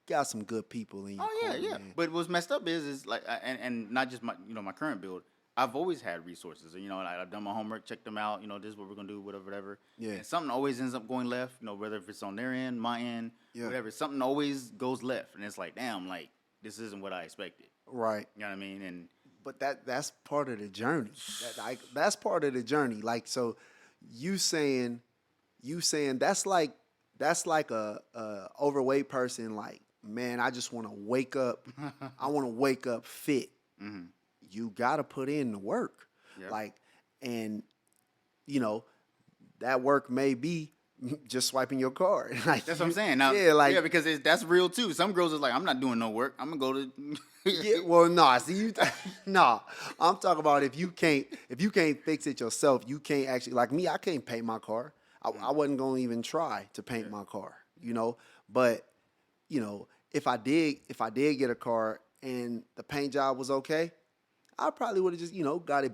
Speaker 2: got some good people in your corner, yeah. Man.
Speaker 1: But what's messed up is like, and not just my current build. I've always had resources. You know, I've done my homework, checked them out. You know, this is what we're gonna do, whatever. Yeah. And something always ends up going left. You know, whether if it's on their end, my end, whatever. Something always goes left, and it's like, damn, like this isn't what I expected. Right. You know what I mean?
Speaker 2: But that's part of the journey. That's part of the journey. Like, so you saying that's like a overweight person. Like, man, I just want to wake up. I want to wake up fit. Mm-hmm. You got to put in the work. Yep. Like, and you know, that work may be just swiping your card. Like,
Speaker 1: that's what I'm saying. Now, because that's real too. Some girls is like, I'm not doing no work. I'm gonna go to.
Speaker 2: Well, no. See, no. I'm talking about if you can't fix it yourself, you can't actually, like me. I can't paint my car. I wasn't gonna even try to paint my car. You know, but you know, if I did get a car and the paint job was okay, I probably would have just, got it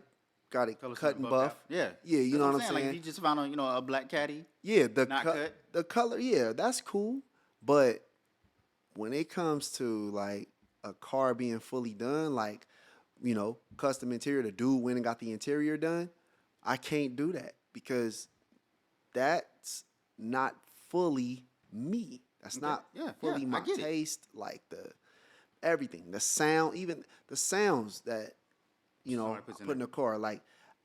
Speaker 2: cut and buff.
Speaker 1: Yeah.
Speaker 2: Yeah, you know what I'm saying?
Speaker 1: Like if you just found a black caddy.
Speaker 2: Yeah,
Speaker 1: cut.
Speaker 2: the color, yeah, that's cool. But when it comes to like a car being fully done, like, custom interior, the dude went and got the interior done, I can't do that because that's not fully me. That's not fully my taste. Like everything, the sound, even the sounds that I put in the car. Like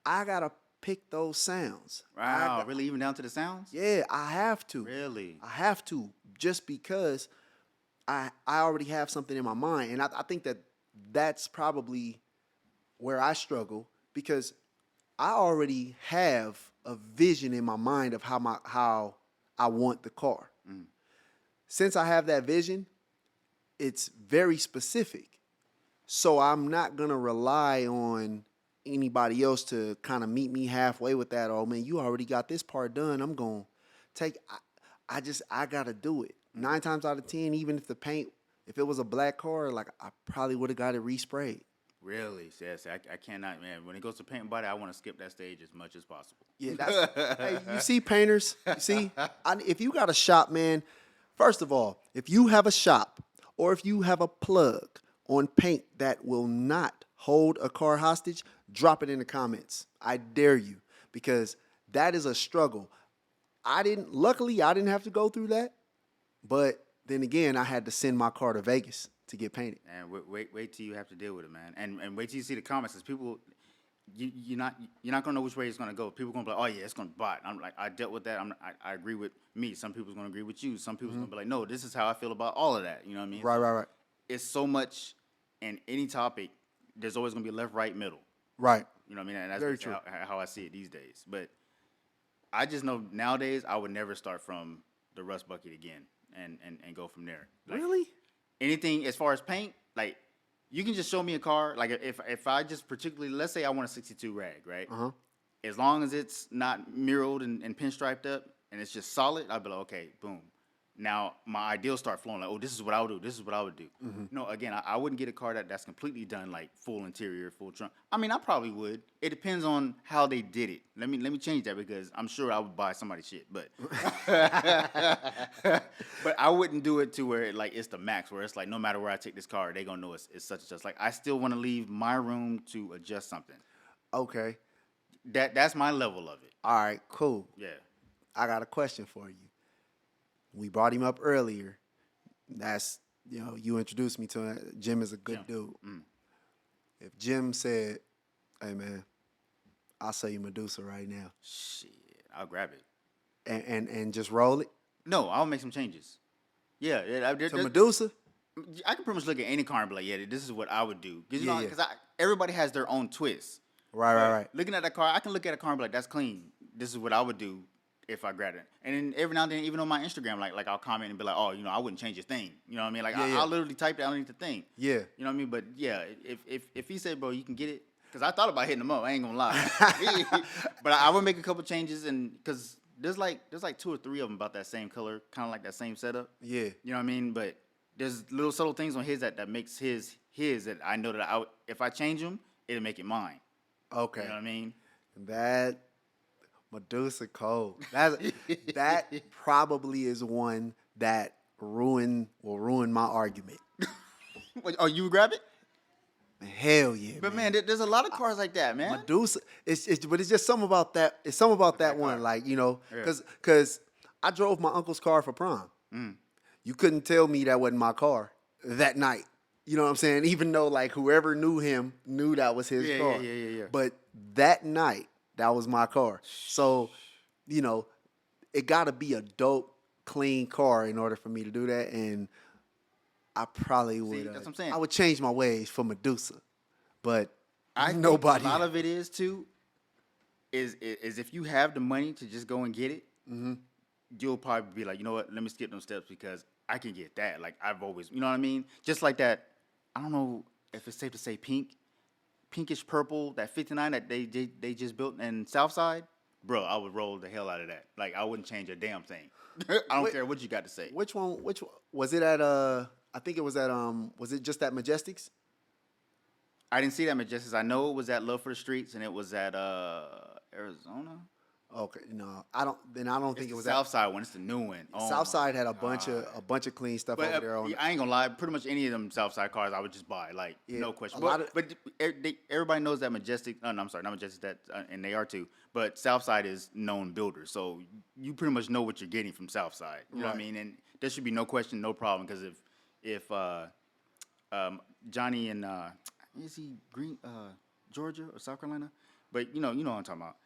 Speaker 2: I gotta pick those sounds.
Speaker 1: Wow, really, even down to the sounds?
Speaker 2: Yeah, I have to.
Speaker 1: Really,
Speaker 2: I have to, just because I already have something in my mind, and I think that's probably where I struggle, because I already have a vision in my mind of how I want the car. Since I have that vision, it's very specific. So I'm not gonna rely on anybody else to kind of meet me halfway with that. Oh man, you already got this part done. I'm gonna take. I gotta do it. 9 times out of 10, even if it was a black car, like I probably would have got it resprayed.
Speaker 1: Really? Yes, I cannot, man. When it goes to paint and body, I want to skip that stage as much as possible.
Speaker 2: Yeah, hey, you see painters, if you got a shop, man, first of all, if you have a shop or if you have a plug on paint that will not hold a car hostage, drop it in the comments. I dare you, because that is a struggle. Luckily, I didn't have to go through that, but then again, I had to send my car to Vegas to get painted.
Speaker 1: And wait till you have to deal with it, man. And wait till you see the comments, because people, you're not gonna know which way it's gonna go. People gonna be like, oh yeah, it's gonna bite. I'm like, I dealt with that. I agree with me. Some people's gonna agree with you. Some people's gonna be like, no, this is how I feel about all of that. You know what I mean?
Speaker 2: Right.
Speaker 1: It's so much in any topic. There's always gonna be left, right, middle.
Speaker 2: Right.
Speaker 1: You know what I mean? And that's
Speaker 2: very true.
Speaker 1: How I see it these days. But I just know nowadays I would never start from the rust bucket again and go from there. Like,
Speaker 2: really?
Speaker 1: Anything as far as paint, like you can just show me a car. Like if I just particularly, let's say I want a 62 rag, right? As long as it's not muraled and pinstriped up and it's just solid, I'll be like, okay, boom. Now my ideals start flowing. Like, oh, this is what I would do. This is what I would do. No, again, I wouldn't get a car that's completely done, like full interior, full trunk. I mean, I probably would. It depends on how they did it. Let me change that, because I'm sure I would buy somebody's shit, but but I wouldn't do it to where it's the max, where it's like no matter where I take this car, they gonna know it's such and such. Like I still want to leave my room to adjust something.
Speaker 2: Okay.
Speaker 1: That's my level of it.
Speaker 2: All right, cool.
Speaker 1: Yeah.
Speaker 2: I got a question for you. We brought him up earlier. That's, you introduced me to him. Jim is a good dude. If Jim said, hey, man, I'll sell you Medusa right now.
Speaker 1: Shit, I'll grab it.
Speaker 2: And just roll it?
Speaker 1: No, I'll make some changes. Yeah.
Speaker 2: To Medusa?
Speaker 1: I can pretty much look at any car and be like, yeah, this is what I would do. Because everybody has their own twist.
Speaker 2: Right.
Speaker 1: Looking at that car, I can look at a car and be like, that's clean. This is what I would do if I grabbed it. And then every now and then, even on my Instagram, like I'll comment and be like, oh, I wouldn't change a thing. You know what I mean? Like I'll literally type it underneath the thing.
Speaker 2: Yeah.
Speaker 1: You know what I mean? But yeah, if he said, bro, you can get it, because I thought about hitting him up. I ain't gonna lie. But I would make a couple changes, and because there's like 2 or 3 of them about that same color, kind of like that same setup.
Speaker 2: Yeah.
Speaker 1: You know what I mean? But there's little subtle things on his that makes his that I know that if I change them, it'll make it mine.
Speaker 2: Okay.
Speaker 1: You know what I mean?
Speaker 2: That Medusa cold. That probably is one that will ruin my argument.
Speaker 1: Oh, you grab it?
Speaker 2: Hell yeah.
Speaker 1: But man, there's a lot of cars like that, man.
Speaker 2: Medusa, but it's just something about that. It's something about that one, like, because I drove my uncle's car for prom. You couldn't tell me that wasn't my car that night. You know what I'm saying? Even though like whoever knew him knew that was his car.
Speaker 1: Yeah.
Speaker 2: But that night, that was my car. So, it got to be a dope, clean car in order for me to do that. And I probably would.
Speaker 1: That's what I'm saying.
Speaker 2: I would change my ways for Medusa, but
Speaker 1: I
Speaker 2: nobody.
Speaker 1: Think a lot of it is too. Is if you have the money to just go and get it, you'll probably be like, you know what? Let me skip them steps because I can get that. Like I've always, you know what I mean? Just like that. I don't know if it's safe to say pinkish purple, that 59 that they just built in Southside. Bro, I would roll the hell out of that. Like I wouldn't change a damn thing. I don't care what you got to say.
Speaker 2: Which one was it at I think it was at was it just at Majestics?
Speaker 1: I didn't see that Majestic. I know it was at Love for the Streets, and it was at Arizona.
Speaker 2: Okay, no, I don't think it was
Speaker 1: South Side one. It's the new one. Oh
Speaker 2: South Side had a bunch of clean stuff over there.
Speaker 1: I ain't gonna lie. Pretty much any of them South Side cars, I would just buy. Like no question. But everybody knows that Majestic. No, I'm sorry, not Majestic. That and they are too. But South Side is known builders, so you pretty much know what you're getting from South Side. You know what I mean? And there should be no question, no problem. Because if Johnny and is he Georgia or South Carolina? But you know what I'm talking about.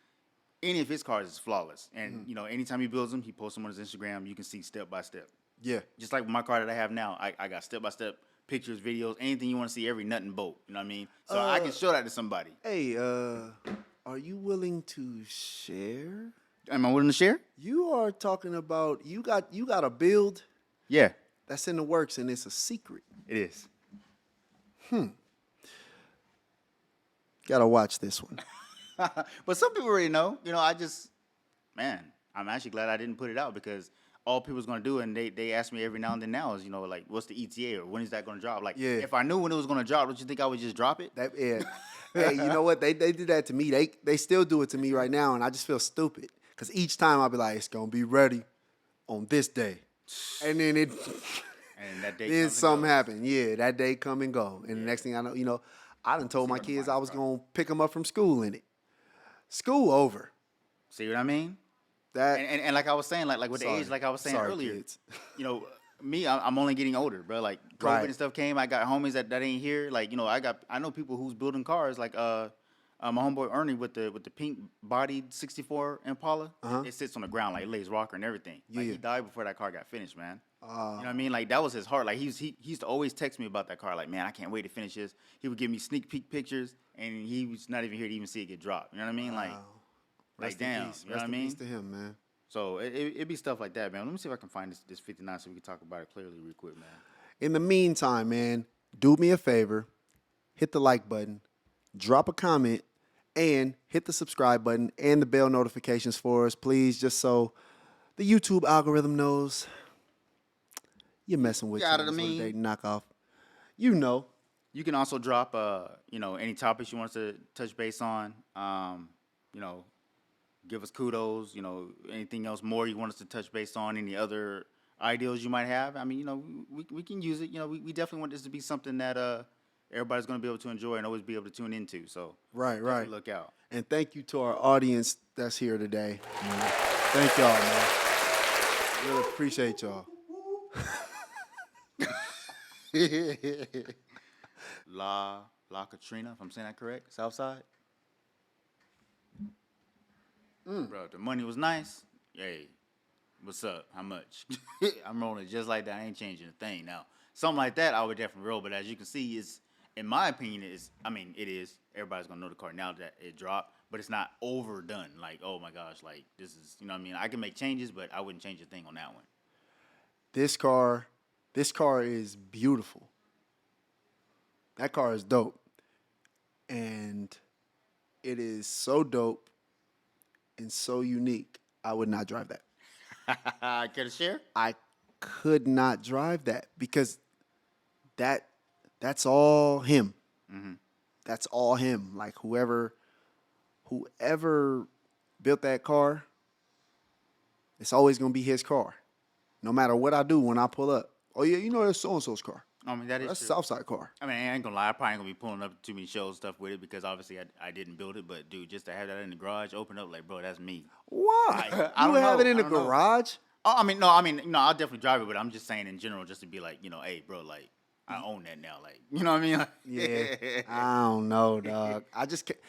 Speaker 1: Any of his cars is flawless, and anytime he builds them, he posts them on his Instagram. You can see step by step.
Speaker 2: Yeah,
Speaker 1: just like with my car that I have now, I got step by step pictures, videos, anything you want to see, every nut and bolt. You know what I mean? So I can show that to somebody.
Speaker 2: Hey, are you willing to share?
Speaker 1: Am I willing to share?
Speaker 2: You are talking about you got a build.
Speaker 1: Yeah,
Speaker 2: that's in the works, and it's a secret.
Speaker 1: It is.
Speaker 2: Gotta watch this one.
Speaker 1: But some people already know. I'm actually glad I didn't put it out because all people's gonna do, and they ask me every now and then now is, like, what's the ETA or when is that gonna drop? Like, if I knew when it was gonna drop, don't you think I would just drop it?
Speaker 2: Hey, you know what? They did that to me. They still do it to me right now, and I just feel stupid because each time I'll be like, it's gonna be ready on this day, and then and
Speaker 1: that day
Speaker 2: then something happened. Yeah, that day come and go, and the next thing I know, I done told my kids I was gonna pick them up from school in it. School over.
Speaker 1: See what I mean?
Speaker 2: That
Speaker 1: and like I was saying, like with the age, like I was saying earlier,
Speaker 2: kids.
Speaker 1: Me, I'm only getting older, bro. Like COVID and stuff came, I got homies that ain't here. Like I know people who's building cars. Like my homeboy Ernie with the pink bodied '64 Impala. It sits on the ground, like it lays rocker and everything. Like he died before that car got finished, man. You know what I mean? Like that was his heart. Like he used to always text me about that car. Like, man, I can't wait to finish this. He would give me sneak peek pictures, and he was not even here to even see it get dropped. You know what I mean? Like damn. You know what I mean?
Speaker 2: To him, man.
Speaker 1: So it'd be stuff like that, man. Let me see if I can find this 59 so we can talk about it clearly real quick, man.
Speaker 2: In the meantime, man, do me a favor, hit the like button, drop a comment, and hit the subscribe button and the bell notifications for us, please, just so the YouTube algorithm knows you're messing with Dayton knockoff. You know.
Speaker 1: You can also drop, any topics you want us to touch base on. Give us kudos. Anything else more you want us to touch base on. Any other ideals you might have. I mean, we can use it. We definitely want this to be something that everybody's going to be able to enjoy and always be able to tune into. So
Speaker 2: right.
Speaker 1: Look out.
Speaker 2: And thank you to our audience that's here today. Thank y'all, man. Really appreciate y'all.
Speaker 1: La Katrina, if I'm saying that correct, Southside. Bro, the money was nice. Hey, what's up? How much? I'm rolling just like that. I ain't changing a thing. Now, something like that, I would definitely roll. But as you can see, in my opinion, it is. Everybody's gonna know the car now that it dropped, but it's not overdone. Like, oh my gosh, like this is, you know what I mean? I can make changes, but I wouldn't change a thing on that one.
Speaker 2: This car is beautiful. That car is dope. And it is so dope and so unique. I would not drive that.
Speaker 1: Care to share?
Speaker 2: I could not drive that because that's all him. Mm-hmm. That's all him. Like whoever built that car, it's always gonna be his car. No matter what I do when I pull up. Oh yeah, that's so-and-so's car.
Speaker 1: I mean, that's
Speaker 2: a Southside car.
Speaker 1: I mean, I ain't gonna lie, I probably ain't gonna be pulling up too many shows stuff with it because obviously I didn't build it. But dude, just to have that in the garage, open up, like, bro, that's me.
Speaker 2: Why? You would have it in the garage?
Speaker 1: Oh, I'll definitely drive it, but I'm just saying in general, just to be like, hey, bro, like, I own that now, like, you know what I mean? Like,
Speaker 2: yeah, I don't know, dog. I just can't.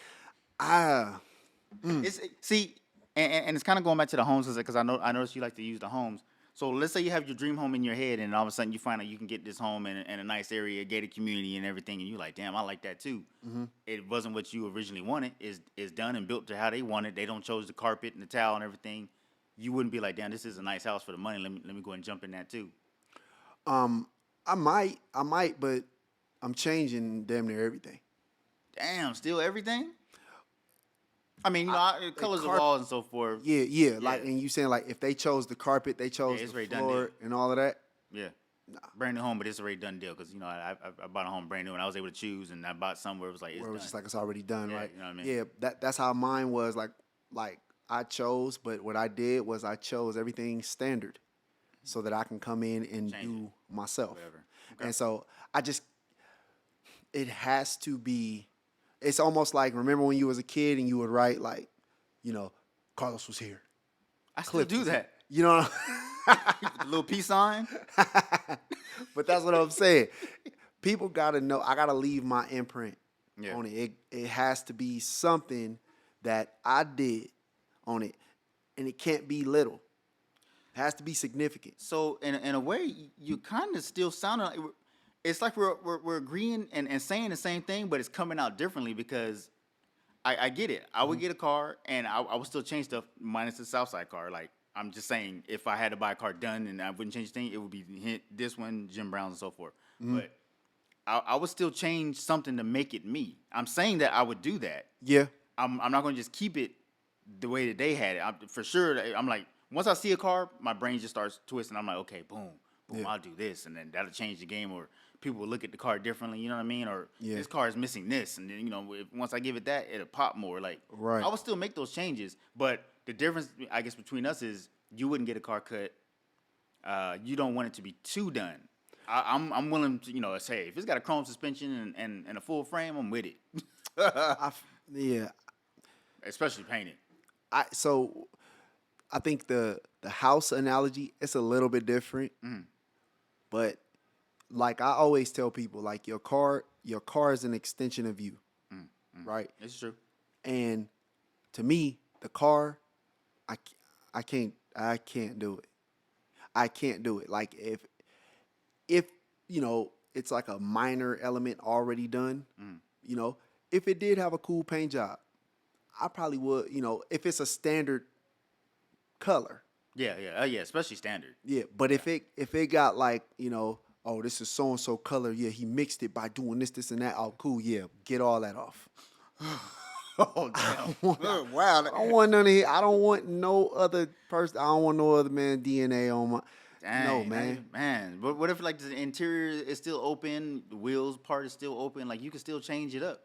Speaker 1: See, and it's kind of going back to the homes because I noticed you like to use the homes. So let's say you have your dream home in your head, and all of a sudden you find out you can get this home in a nice area, a gated community, and everything, and you're like, damn, I like that too. Mm-hmm. It wasn't what you originally wanted. It's done and built to how they wanted. They don't chose the carpet and the tile and everything. You wouldn't be like, damn, this is a nice house for the money. Let me go and jump in that too.
Speaker 2: I might, but I'm changing damn near everything.
Speaker 1: Damn, still everything? I mean, colors of walls and so forth.
Speaker 2: Yeah. Like, and you saying like if they chose the carpet, they chose the floor and all of that.
Speaker 1: Yeah. brand new home, but it's already done deal because I bought a home brand new and I was able to choose, and I bought somewhere it was like it's
Speaker 2: Where it was
Speaker 1: done.
Speaker 2: just like it's already done,
Speaker 1: Yeah,
Speaker 2: right?
Speaker 1: you know what I mean?
Speaker 2: Yeah, that's how mine was. Like I chose, but what I did was I chose everything standard, so that I can come in and do myself.
Speaker 1: Whatever. Okay.
Speaker 2: And so it has to be. It's almost like, remember when you was a kid and you would write like, Carlos was here.
Speaker 1: I still do that.
Speaker 2: You know.
Speaker 1: The little peace sign.
Speaker 2: But that's what I'm saying. People gotta know. I gotta leave my imprint on it. It has to be something that I did on it, and it can't be little. It has to be significant.
Speaker 1: So in a way, you kind of still sound like it's like we're agreeing and saying the same thing, but it's coming out differently because I get it. I would get a car and I would still change stuff minus the Southside car. Like, I'm just saying, if I had to buy a car done and I wouldn't change things, it would be this one, Jim Brown's, and so forth. But I would still change something to make it me. I'm saying that I would do that.
Speaker 2: Yeah.
Speaker 1: I'm not going to just keep it the way that they had it. For sure, I'm like, once I see a car, my brain just starts twisting. I'm like, okay, boom, I'll do this, and then that'll change the game, or people will look at the car differently, you know what I mean? Or this car is missing this, and then, once I give it that, it'll pop more. Like,
Speaker 2: right.
Speaker 1: I would still make those changes, but the difference, I guess, between us is you wouldn't get a car cut. You don't want it to be too done. I'm willing to, say, if it's got a chrome suspension and a full frame, I'm with it.
Speaker 2: Yeah.
Speaker 1: Especially painted.
Speaker 2: So I think the house analogy, it's a little bit different. But like I always tell people, like your car is an extension of you. Right?
Speaker 1: It's true.
Speaker 2: And to me, the car, I can't do it. I can't do it. Like if it's like a minor element already done, if it did have a cool paint job, I probably would, if it's a standard color.
Speaker 1: Yeah, especially standard.
Speaker 2: Yeah, but if it got like, oh, this is so and so color, yeah, he mixed it by doing this and that. Oh, cool, yeah, get all that off.
Speaker 1: Oh, damn.
Speaker 2: Wow. I don't want none of it. I don't want no other person. I don't want no other man DNA on my.
Speaker 1: Dang,
Speaker 2: no, man.
Speaker 1: Man, but what if like the interior is still open, the wheels part is still open? Like you can still change it up.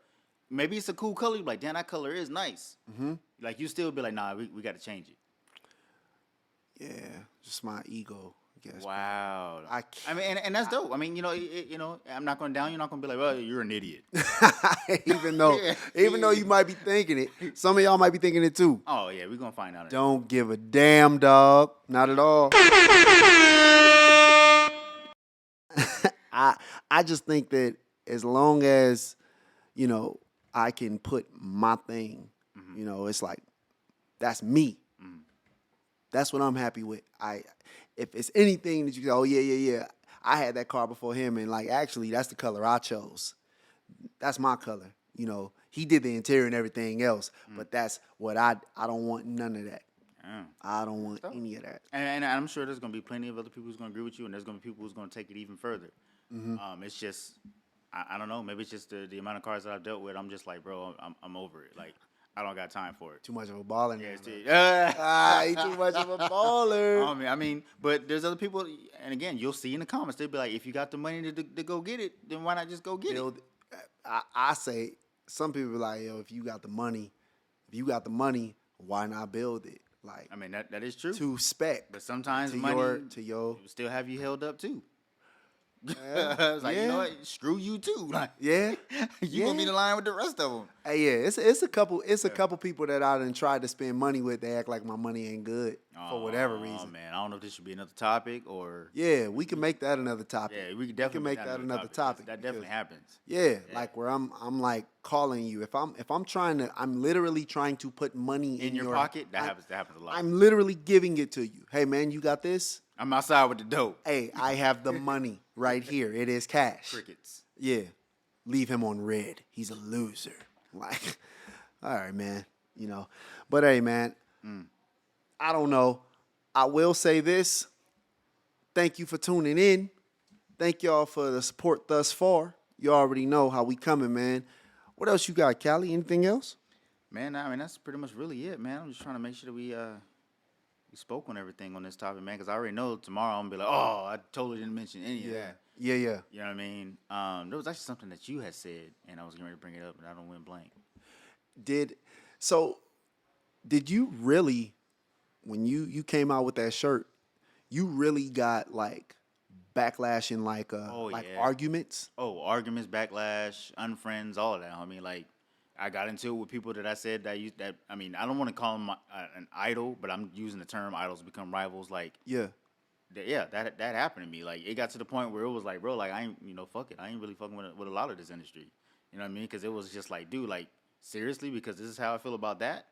Speaker 1: Maybe it's a cool color. You're like, damn, that color is nice. Like you still be like, nah, we got to change it.
Speaker 2: Yeah, just my ego, I guess.
Speaker 1: Wow. I mean, and that's dope. I mean, I'm not going to down you. I'm not going to be like, well, you're an idiot.
Speaker 2: even though you might be thinking it, some of y'all might be thinking it too.
Speaker 1: Oh yeah, we're gonna find out.
Speaker 2: Don't give a damn, dog. Not at all. I just think that as long as I can put my thing, it's like that's me. That's what I'm happy with. If it's anything that you go, oh yeah, I had that car before him, and like actually that's the color I chose. That's my color. He did the interior and everything else, but that's what I don't want none of that. I don't want any of that.
Speaker 1: And I'm sure there's gonna be plenty of other people who's gonna agree with you, and there's gonna be people who's gonna take it even further. It's just I don't know. Maybe it's just the amount of cars that I've dealt with. I'm just like, bro, I'm over it. Like, I don't got time for it.
Speaker 2: Too much of a baller.
Speaker 1: Yeah,
Speaker 2: He's too much of a baller.
Speaker 1: I mean, but there's other people, and again, you'll see in the comments, they'll be like, if you got the money to go get it, then why not just go get it?
Speaker 2: I say, some people be like, yo, if you got the money, why not build it? Like,
Speaker 1: I mean, that is true.
Speaker 2: To spec.
Speaker 1: But sometimes
Speaker 2: to
Speaker 1: money
Speaker 2: will
Speaker 1: still have you held up too.
Speaker 2: Yeah,
Speaker 1: it's like, you know what? Screw you too. Like,
Speaker 2: yeah,
Speaker 1: you gonna be in line with the rest of them.
Speaker 2: Hey, yeah, it's a couple people that I done tried to spend money with. They act like my money ain't good for whatever reason.
Speaker 1: Oh man, I don't know if this should be another topic or.
Speaker 2: Yeah, we can make that another topic.
Speaker 1: Yeah, we can definitely
Speaker 2: make that another topic.
Speaker 1: That definitely happens.
Speaker 2: Yeah, like where I'm like calling you. If I'm literally trying to put money in your
Speaker 1: pocket. That happens a lot.
Speaker 2: I'm literally giving it to you. Hey man, you got this?
Speaker 1: I'm outside with the dope.
Speaker 2: Hey, I have the money right here. It is cash.
Speaker 1: Crickets.
Speaker 2: Yeah. Leave him on red. He's a loser. Like, all right, man. But hey, man, I don't know. I will say this. Thank you for tuning in. Thank y'all for the support thus far. You already know how we coming, man. What else you got, Callie? Anything else?
Speaker 1: Man, I mean, that's pretty much really it, man. I'm just trying to make sure that we spoke on everything on this topic, man. Because I already know tomorrow I'm gonna be like, oh, I totally didn't mention any of that.
Speaker 2: Yeah.
Speaker 1: You know what I mean? There was actually something that you had said, and I was getting ready to bring it up, and I don't went blank.
Speaker 2: Did you really, when you came out with that shirt, you really got like backlash and like arguments?
Speaker 1: Oh, arguments, backlash, unfriends, all of that. I mean, like, I got into it with people that I said I mean, I don't want to call them an idol, but I'm using the term idols become rivals. Like, that happened to me. Like, it got to the point where it was like, bro, like, I ain't, fuck it. I ain't really fucking with a lot of this industry. You know what I mean? Because it was just like, dude, like, seriously? Because this is how I feel about that?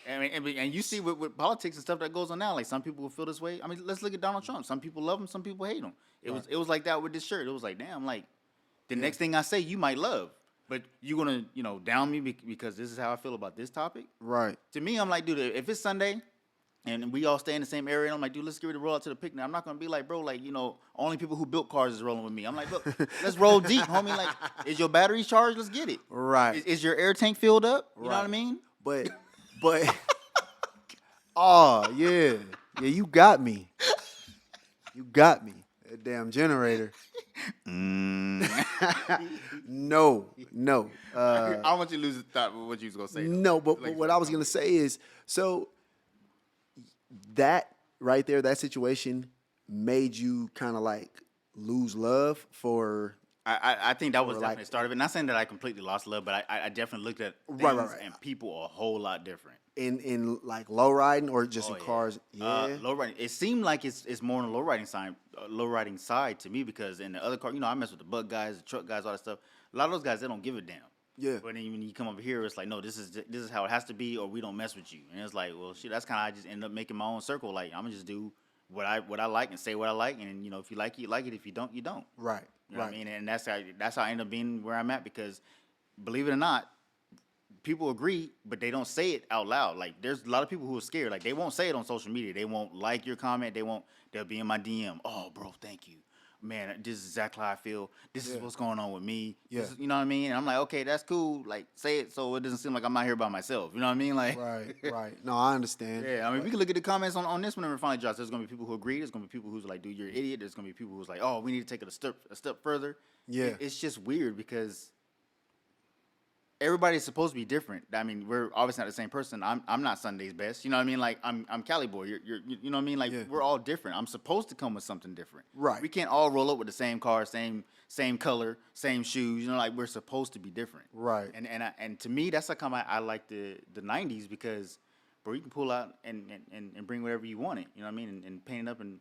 Speaker 1: I mean, and you see with politics and stuff that goes on now, like, some people will feel this way. I mean, let's look at Donald Trump. Some people love him, some people hate him. It was like that with this shirt. It was like, damn, like, the next thing I say you might love. But you gonna, down me because this is how I feel about this topic?
Speaker 2: Right.
Speaker 1: To me, I'm like, dude, if it's Sunday and we all stay in the same area, and I'm like, dude, let's get ready to roll out to the picnic. I'm not gonna be like, bro, like, only people who built cars is rolling with me. I'm like, look, let's roll deep, homie. Like, is your battery charged? Let's get it.
Speaker 2: Right.
Speaker 1: Is your air tank filled up? You know what I mean?
Speaker 2: But, oh, yeah. Yeah, you got me. You got me. That damn generator. No.
Speaker 1: I don't want you to lose the thought of what you was going to say.
Speaker 2: No, but what I was going to say is, so that right there, that situation made you kind of like lose love for...
Speaker 1: I think that was definitely the start of it. Not saying that I completely lost love, but I definitely looked at things and people a whole lot different.
Speaker 2: In like low riding or just in cars? Yeah.
Speaker 1: Low riding. It seemed like it's more on the low riding side to me, because in the other car, I mess with the bug guys, the truck guys, all that stuff. A lot of those guys, they don't give a damn.
Speaker 2: Yeah.
Speaker 1: But then when you come over here, it's like, no, this is how it has to be, or we don't mess with you. And it's like, well, shit, that's kind of, I just end up making my own circle. Like, I'm gonna just do what I like and say what I like, and if you like it, you like it. If you don't, you don't.
Speaker 2: Right.
Speaker 1: You know what I mean? And that's how I end up being where I'm at, because believe it or not, people agree, but they don't say it out loud. Like, there's a lot of people who are scared. Like, they won't say it on social media. They won't like your comment. They'll be in my DM. Oh, bro, thank you. Man, this is exactly how I feel. This is what's going on with me.
Speaker 2: Yeah.
Speaker 1: You know what I mean? And I'm like, okay, that's cool. Like, say it so it doesn't seem like I'm out here by myself. You know what I mean? Like,
Speaker 2: Right. No, I understand.
Speaker 1: Yeah, I mean, we can look at the comments on this one and finally drops. There's going to be people who agree. There's going to be people who's like, dude, you're an idiot. There's going to be people who's like, oh, we need to take it a step further.
Speaker 2: Yeah.
Speaker 1: It's just weird because everybody's supposed to be different. I mean, we're obviously not the same person. I'm not Sunday's best. You know what I mean? Like, I'm Cali boy. You know what I mean? Like, we're all different. I'm supposed to come with something different.
Speaker 2: Right.
Speaker 1: We can't all roll up with the same car, same color, same shoes. Like, we're supposed to be different.
Speaker 2: Right.
Speaker 1: And to me, that's like how I like the 90s, because, bro, you can pull out and bring whatever you want it. You know what I mean? And paint it up, and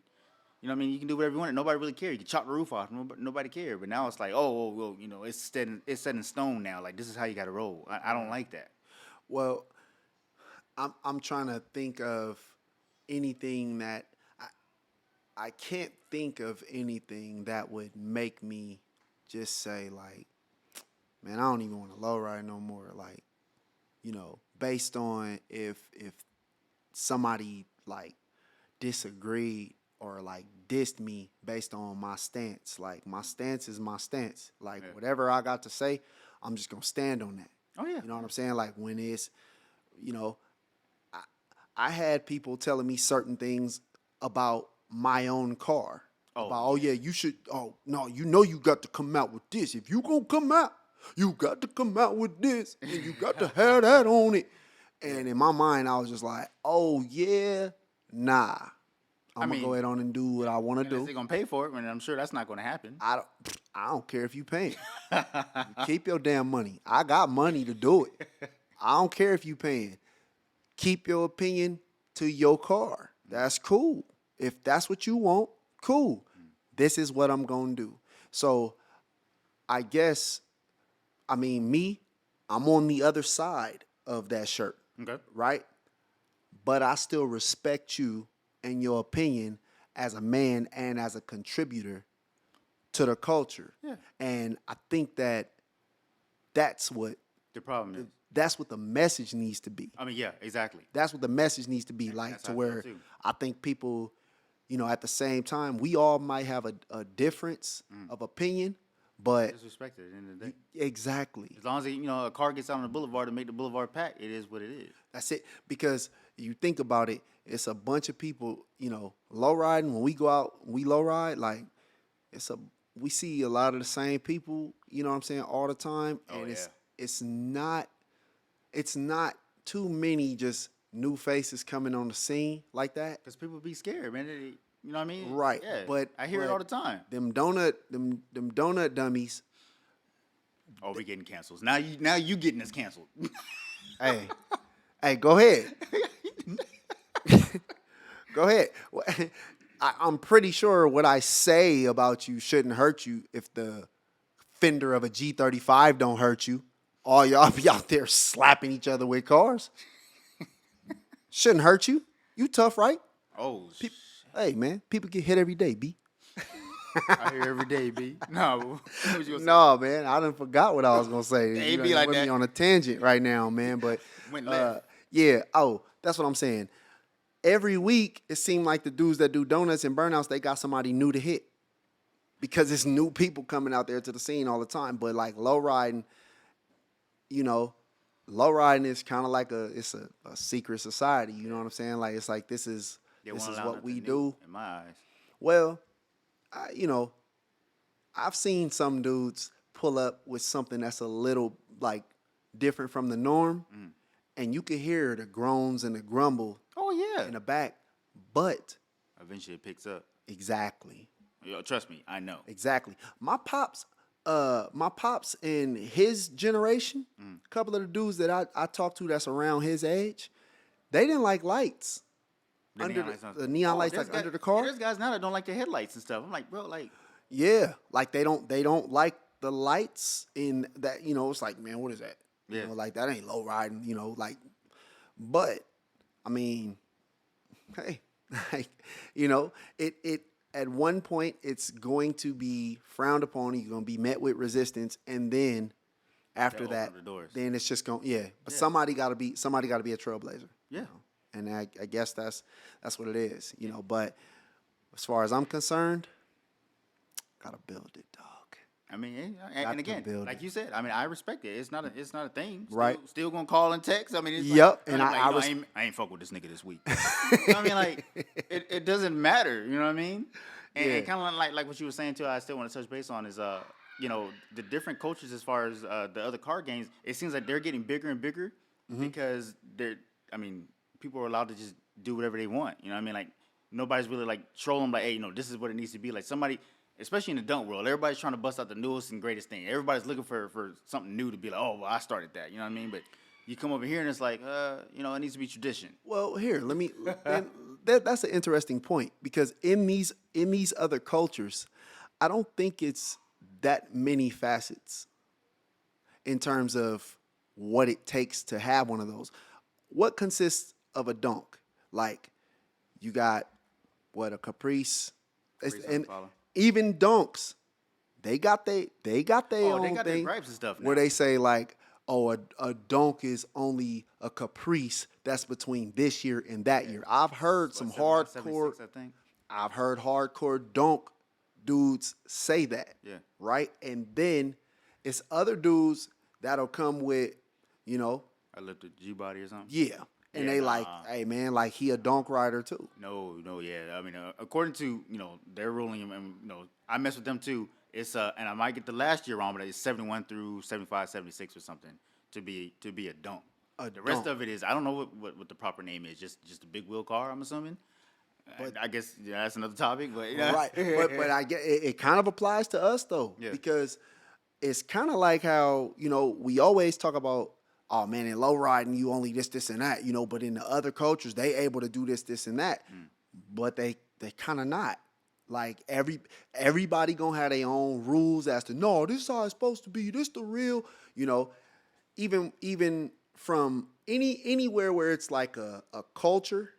Speaker 1: you know what I mean? You can do whatever you want. Nobody really cares. You can chop the roof off. Nobody cared. But now it's like, oh, well, it's set in stone now. Like, this is how you got to roll. I don't like that.
Speaker 2: Well, I'm trying to think of anything that I can't think of anything that would make me just say, like, man, I don't even want to low ride no more. Like, based on if somebody like disagreed or like dissed me based on my stance. Like, my stance is my stance. Like, whatever I got to say, I'm just gonna stand on that.
Speaker 1: Oh yeah.
Speaker 2: You know what I'm saying? Like, when it's, I had people telling me certain things about my own car. You should, no, you got to come out with this. If you gonna come out, you got to come out with this, and you got to have that on it. And in my mind, I was just like, oh yeah, nah. I'm gonna go ahead on and do what I want to do.
Speaker 1: They're gonna pay for it, and I'm sure that's not gonna happen.
Speaker 2: I don't care if you paying. Keep your damn money. I got money to do it. I don't care if you paying. Keep your opinion to your car. That's cool. If that's what you want, cool. This is what I'm gonna do. So I guess, me, I'm on the other side of that shirt.
Speaker 1: Okay.
Speaker 2: Right? But I still respect you and your opinion as a man and as a contributor to the culture.
Speaker 1: Yeah.
Speaker 2: And I think that's what
Speaker 1: the problem is.
Speaker 2: That's what the message needs to be.
Speaker 1: Yeah, exactly.
Speaker 2: That's what the message needs to be,
Speaker 1: Yeah,
Speaker 2: like,
Speaker 1: that's
Speaker 2: to
Speaker 1: how I
Speaker 2: where
Speaker 1: feel too.
Speaker 2: I think people, at the same time, we all might have a difference of opinion, but
Speaker 1: Disrespect it at the end of the day.
Speaker 2: exactly.
Speaker 1: As long as a car gets out on the boulevard to make the boulevard packed, it is what it is.
Speaker 2: That's it. Because you think about it, it's a bunch of people, low riding. When we go out, we low ride, like we see a lot of the same people, you know what I'm saying, all the time. And it's not too many just new faces coming on the scene like that.
Speaker 1: Because people be scared, man. You know what I mean?
Speaker 2: Right.
Speaker 1: Yeah.
Speaker 2: But
Speaker 1: I hear it all the time.
Speaker 2: Them donut dummies.
Speaker 1: Oh, we getting canceled. Now you getting us canceled.
Speaker 2: Hey, go ahead. Go ahead. I'm pretty sure what I say about you shouldn't hurt you if the fender of a G35 don't hurt you. All y'all be out there slapping each other with cars. Shouldn't hurt you. You tough, right?
Speaker 1: Oh,
Speaker 2: hey, man, people get hit every day, B.
Speaker 1: I hear every day, B. No.
Speaker 2: No, man, I done forgot what I was going to say.
Speaker 1: It be like
Speaker 2: with
Speaker 1: that.
Speaker 2: Me on a tangent right now, man. But
Speaker 1: went left.
Speaker 2: Yeah. Oh, that's what I'm saying. Every week, it seemed like the dudes that do donuts and burnouts, they got somebody new to hit. Because it's new people coming out there to the scene all the time. But like low riding, low riding is kind of like it's a secret society. You know what I'm saying? Like, it's like this is what we do.
Speaker 1: In my eyes.
Speaker 2: Well, I've seen some dudes pull up with something that's a little like different from the norm. And you can hear the groans and the grumble.
Speaker 1: Oh, yeah.
Speaker 2: In the back. But
Speaker 1: eventually it picks up.
Speaker 2: Exactly.
Speaker 1: Yo, trust me, I know.
Speaker 2: Exactly. My pops in his generation, a couple of the dudes that I talked to that's around his age, they didn't like lights. The neon lights like under the car.
Speaker 1: There's guys now that don't like the headlights and stuff. I'm like, bro, like.
Speaker 2: Yeah, like they don't like the lights in that. It's like, man, what is that?
Speaker 1: Yeah.
Speaker 2: Like that ain't low riding. But I mean, hey, like it at one point it's going to be frowned upon. You're going to be met with resistance, and then after that, then it's just going. Yeah, but somebody got to be a trailblazer.
Speaker 1: Yeah.
Speaker 2: And I guess that's what it is, But as far as I'm concerned, gotta build it, dog.
Speaker 1: I mean, and again, like you said, I mean, I respect it. It's not a thing.
Speaker 2: Right.
Speaker 1: Still gonna call and text. I mean, it's
Speaker 2: yep.
Speaker 1: Like,
Speaker 2: and
Speaker 1: I ain't fuck with this nigga this week. I mean, like, it doesn't matter. You know what I mean? And kind of like what you were saying too. I still want to touch base on is the different cultures as far as the other card games. It seems like they're getting bigger and bigger because people are allowed to just do whatever they want. You know what I mean? Like, nobody's really, like, trolling, like, hey, this is what it needs to be. Like, somebody, especially in the dunk world, everybody's trying to bust out the newest and greatest thing. Everybody's looking for something new to be like, oh, well, I started that. You know what I mean? But you come over here and it's like, it needs to be tradition.
Speaker 2: Well, here, let me that's an interesting point because in these other cultures, I don't think it's that many facets in terms of what it takes to have one of those. What consists of a dunk? Like, you got a caprice, and even dunks, they got their own thing.
Speaker 1: Their gripes and stuff now.
Speaker 2: Where they say like, oh, a dunk is only a caprice that's between this year and that year. I've heard some hardcore. I've heard hardcore dunk dudes say that.
Speaker 1: Yeah.
Speaker 2: Right, and then it's other dudes that'll come with,
Speaker 1: I lifted a G body or something.
Speaker 2: Yeah. And they like, hey, man, like he a dunk rider too.
Speaker 1: No, yeah. I mean, according to, their ruling, and, I mess with them too. It's, and I might get the last year wrong, but it's 71 through 75, 76 or something to be a dunk. The rest of it is, I don't know what the proper name is, just a big wheel car, I'm assuming. But I guess that's another topic, but
Speaker 2: right. But I get it kind of applies to us though, because it's kind of like how we always talk about, oh man, in low riding you only this and that, but in the other cultures they able to do this and that, but they kind of not. Like everybody gonna have their own rules as to no, this is how it's supposed to be. This the real, even from anywhere where it's like a culture.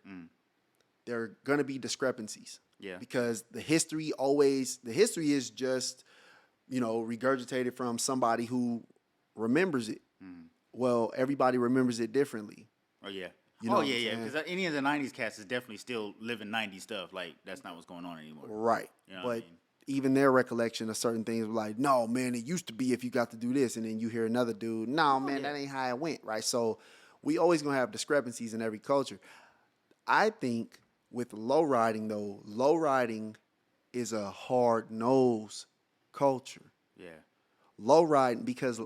Speaker 2: There are going to be discrepancies.
Speaker 1: Yeah.
Speaker 2: Because the history is just, regurgitated from somebody who remembers it. Well, everybody remembers it differently.
Speaker 1: Oh, yeah. Yeah. Because any of the 90s cats is definitely still living 90s stuff. Like, that's not what's going on anymore.
Speaker 2: Right. But even their recollection of certain things were like, no, man, it used to be if you got to do this. And then you hear another dude, no, man, that ain't how it went. Right. So we always going to have discrepancies in every culture. I think with low riding though, low riding is a hard nose culture.
Speaker 1: Yeah.
Speaker 2: Low riding because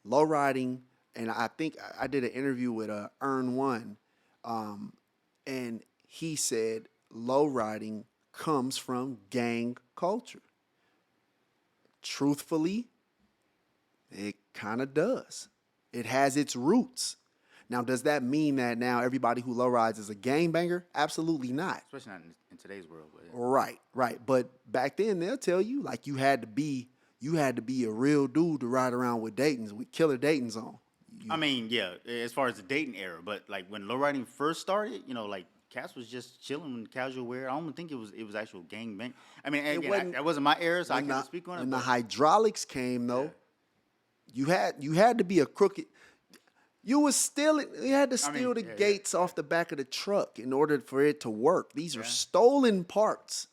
Speaker 2: low riding, and I think I did an interview with Earn One, and he said low riding comes from gang culture. Truthfully, it kind of does. It has its roots. Now, does that mean that now everybody who low rides is a gangbanger? Absolutely not.
Speaker 1: Especially not in today's world. But yeah.
Speaker 2: Right. But back then they'll tell you like you had to be a real dude to ride around with Daytons, with killer Daytons on.
Speaker 1: I mean, yeah, as far as the Dayton era, but like when lowriding first started, like Cass was just chilling in casual wear. I don't think it was actual gang bang. I mean, again, that wasn't my era, so I can't speak on it.
Speaker 2: When the hydraulics came though, you had to be a crooked. You had to steal the gates off the back of the truck in order for it to work. These are stolen parts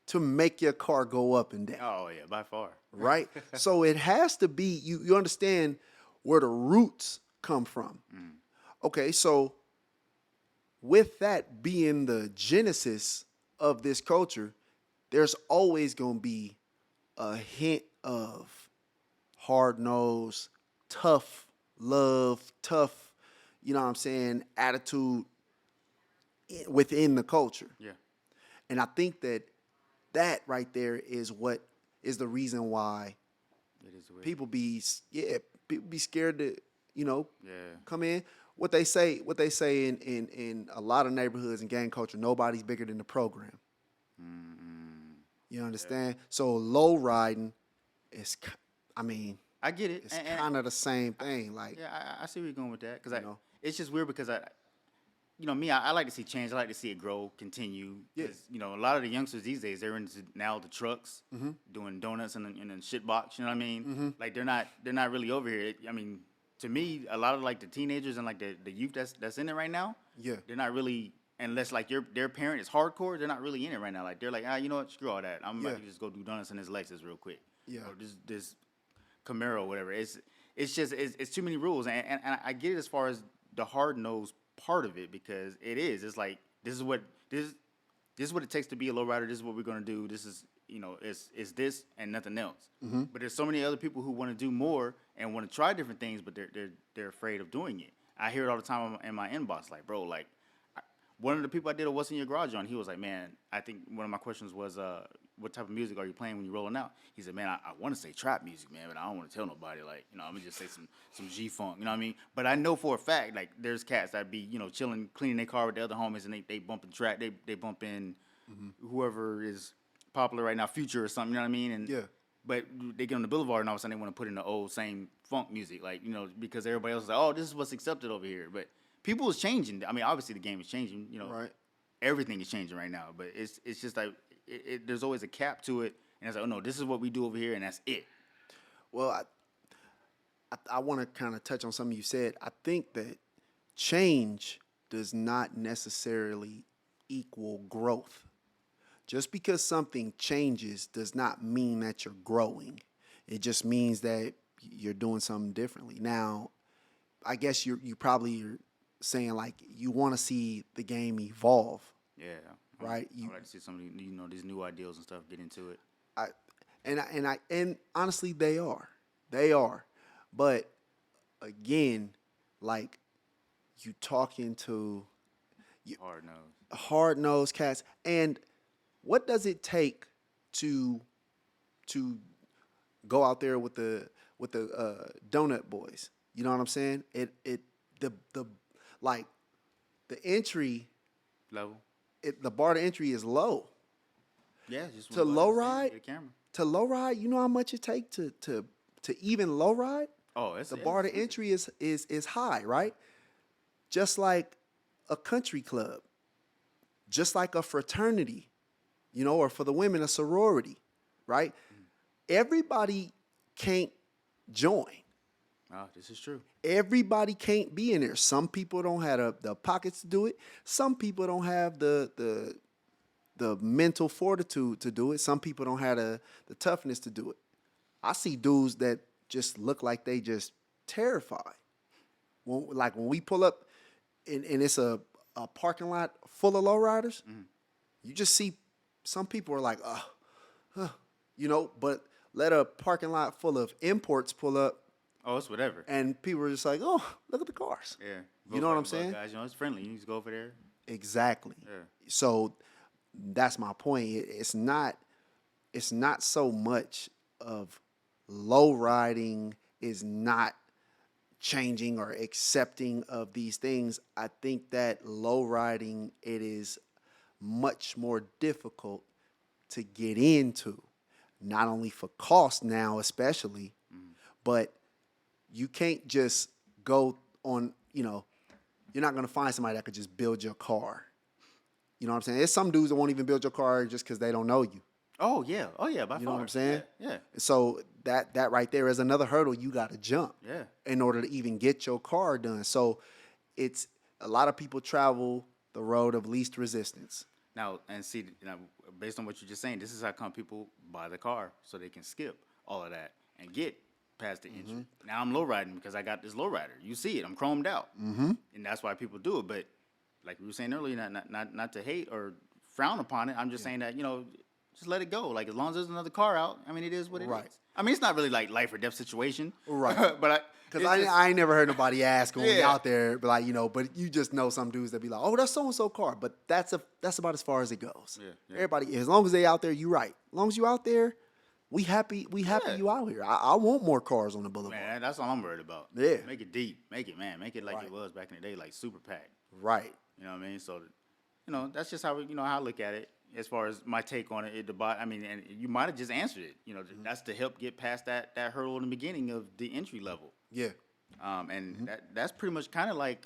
Speaker 2: to make your car go up and down.
Speaker 1: Oh yeah, by far.
Speaker 2: Right? So it has to be, you understand where the roots come from. Mm. Okay, so with that being the genesis of this culture, there's always going to be a hint of hard-nosed, tough love, tough, you know what I'm saying, attitude within the culture.
Speaker 1: Yeah.
Speaker 2: And I think that right there is what is the reason why people be scared to, come in. What they say in a lot of neighborhoods and gang culture, nobody's bigger than the program. Mm-hmm. You understand? Yeah. So low riding is,
Speaker 1: I get it.
Speaker 2: It's kind of the same thing.
Speaker 1: I see where you're going with that because it's just weird because I like to see change. I like to see it grow, continue.
Speaker 2: Yeah.
Speaker 1: A lot of the youngsters these days, they're into now the trucks, doing donuts in a shit box. You know what I mean? Mm-hmm. Like they're not really over here. To me, a lot of like the teenagers and like the youth that's in it right now. Yeah. They're not really, unless like their parent is hardcore. They're not really in it right now. Like they're like, you know what? Screw all that. I'm about to just go do donuts in this Lexus real quick. Yeah. Or this Camaro, whatever. It's just it's too many rules, and I get it as far as the hard nosed part of it because it is. It's like this is what it takes to be a lowrider. This is what we're gonna do. This is it's this and nothing else. Mm-hmm. But there's so many other people who want to do more and want to try different things, but they're afraid of doing it. I hear it all the time in my inbox, like, bro, like one of the people I did a What's in Your Garage on, he was like, man, I think one of my questions was, what type of music are you playing when you're rolling out? He said, man, I want to say trap music, man, but I don't want to tell nobody. Like, I'm going to just say some G-funk, you know what I mean? But I know for a fact, like, there's cats that be, chilling, cleaning their car with the other homies, and they bump the track. They bump in whoever is popular right now, Future or something, you know what I mean? And but they get on the boulevard, and all of a sudden they want to put in the old same funk music, like, because everybody else is like, oh, this is what's accepted over here. But people is changing. I mean, obviously the game is changing,
Speaker 2: Right.
Speaker 1: Everything is changing right now, but it's just like there's always a cap to it, and it's like, oh no, this is what we do over here, and that's it.
Speaker 2: Well, I want to kind of touch on something you said. I think that change does not necessarily equal growth. Just because something changes does not mean that you're growing. It just means that you're doing something differently. Now, I guess you probably are saying like you want to see the game evolve.
Speaker 1: Yeah.
Speaker 2: Right.
Speaker 1: I would like to see some of these new ideals and stuff get into it.
Speaker 2: And honestly, they are. But again, like you talking to hard-nosed cats, and what does it take to go out there with the donut boys? You know what I'm saying? The entry
Speaker 1: level.
Speaker 2: The bar to entry is low.
Speaker 1: Yeah, just
Speaker 2: to low ride. To low ride, you know how much it takes to even low ride?
Speaker 1: Oh, it's
Speaker 2: the bar to entry is high, right? Just like a country club, just like a fraternity, or for the women, a sorority, right? Mm. Everybody can't join.
Speaker 1: Oh, this is true.
Speaker 2: Everybody can't be in there. Some people don't have the pockets to do it. Some people don't have the mental fortitude to do it. Some people don't have the toughness to do it. I see dudes that just look like they just terrified. When we pull up and it's a a parking lot full of lowriders, you just see some people are like, but let a parking lot full of imports pull up,
Speaker 1: Oh, it's whatever.
Speaker 2: and people are just like, oh, look at the cars.
Speaker 1: Yeah.
Speaker 2: You know what I'm saying?
Speaker 1: Guys, it's friendly. You just go over there.
Speaker 2: Exactly.
Speaker 1: Yeah.
Speaker 2: So that's my point. It's not so much of low riding is not changing or accepting of these things. I think that low riding, it is much more difficult to get into, not only for cost now especially, but you can't just go on, you're not going to find somebody that could just build your car. You know what I'm saying? There's some dudes that won't even build your car just because they don't know you.
Speaker 1: Oh, yeah. Oh, yeah, by far.
Speaker 2: You know what I'm saying?
Speaker 1: Yeah.
Speaker 2: So that right there is another hurdle you got to jump in order to even get your car done. So it's a lot of people travel the road of least resistance.
Speaker 1: Now, and see, based on what you're just saying, this is how come people buy the car, so they can skip all of that and get past the entry. Now I'm low riding because I got this low rider. You see it, I'm chromed out, and that's why people do it. But like we were saying earlier, not to hate or frown upon it. I'm just saying that just let it go. Like as long as there's another car out, I mean, it is what it is. I mean, it's not really like life or death situation,
Speaker 2: right?
Speaker 1: But
Speaker 2: because I ain't never heard nobody ask when we out there, but but you just know some dudes that be like, oh, that's so and so car, but that's about as far as it goes. Yeah. Everybody, as long as they out there, you right. As long as you out there, we happy you out here. I want more cars on the boulevard.
Speaker 1: Man, that's all I'm worried about.
Speaker 2: Yeah,
Speaker 1: make it deep, make it like it was back in the day, like super packed.
Speaker 2: Right.
Speaker 1: You know what I mean? So, that's just how how I look at it. As far as my take on it, and you might have just answered it. That's to help get past that hurdle in the beginning of the entry level.
Speaker 2: Yeah.
Speaker 1: That's pretty much kind of like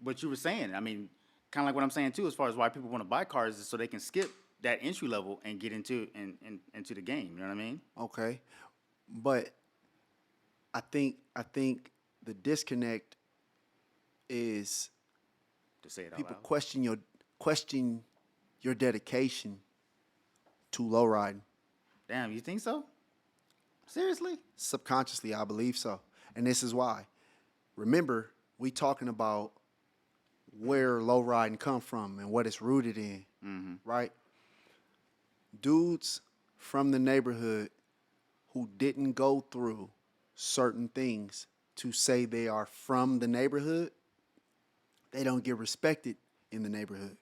Speaker 1: what you were saying. I mean, kind of like what I'm saying too, as far as why people want to buy cars is so they can skip that entry level and get into the game. You know what I mean?
Speaker 2: Okay, but I think the disconnect is
Speaker 1: to say it out
Speaker 2: people
Speaker 1: loud.
Speaker 2: question your dedication to low riding.
Speaker 1: Damn, you think so? Seriously?
Speaker 2: Subconsciously, I believe so. And this is why. Remember, we talking about where low riding come from and what it's rooted in, right? Dudes from the neighborhood who didn't go through certain things to say they are from the neighborhood, they don't get respected in the neighborhood.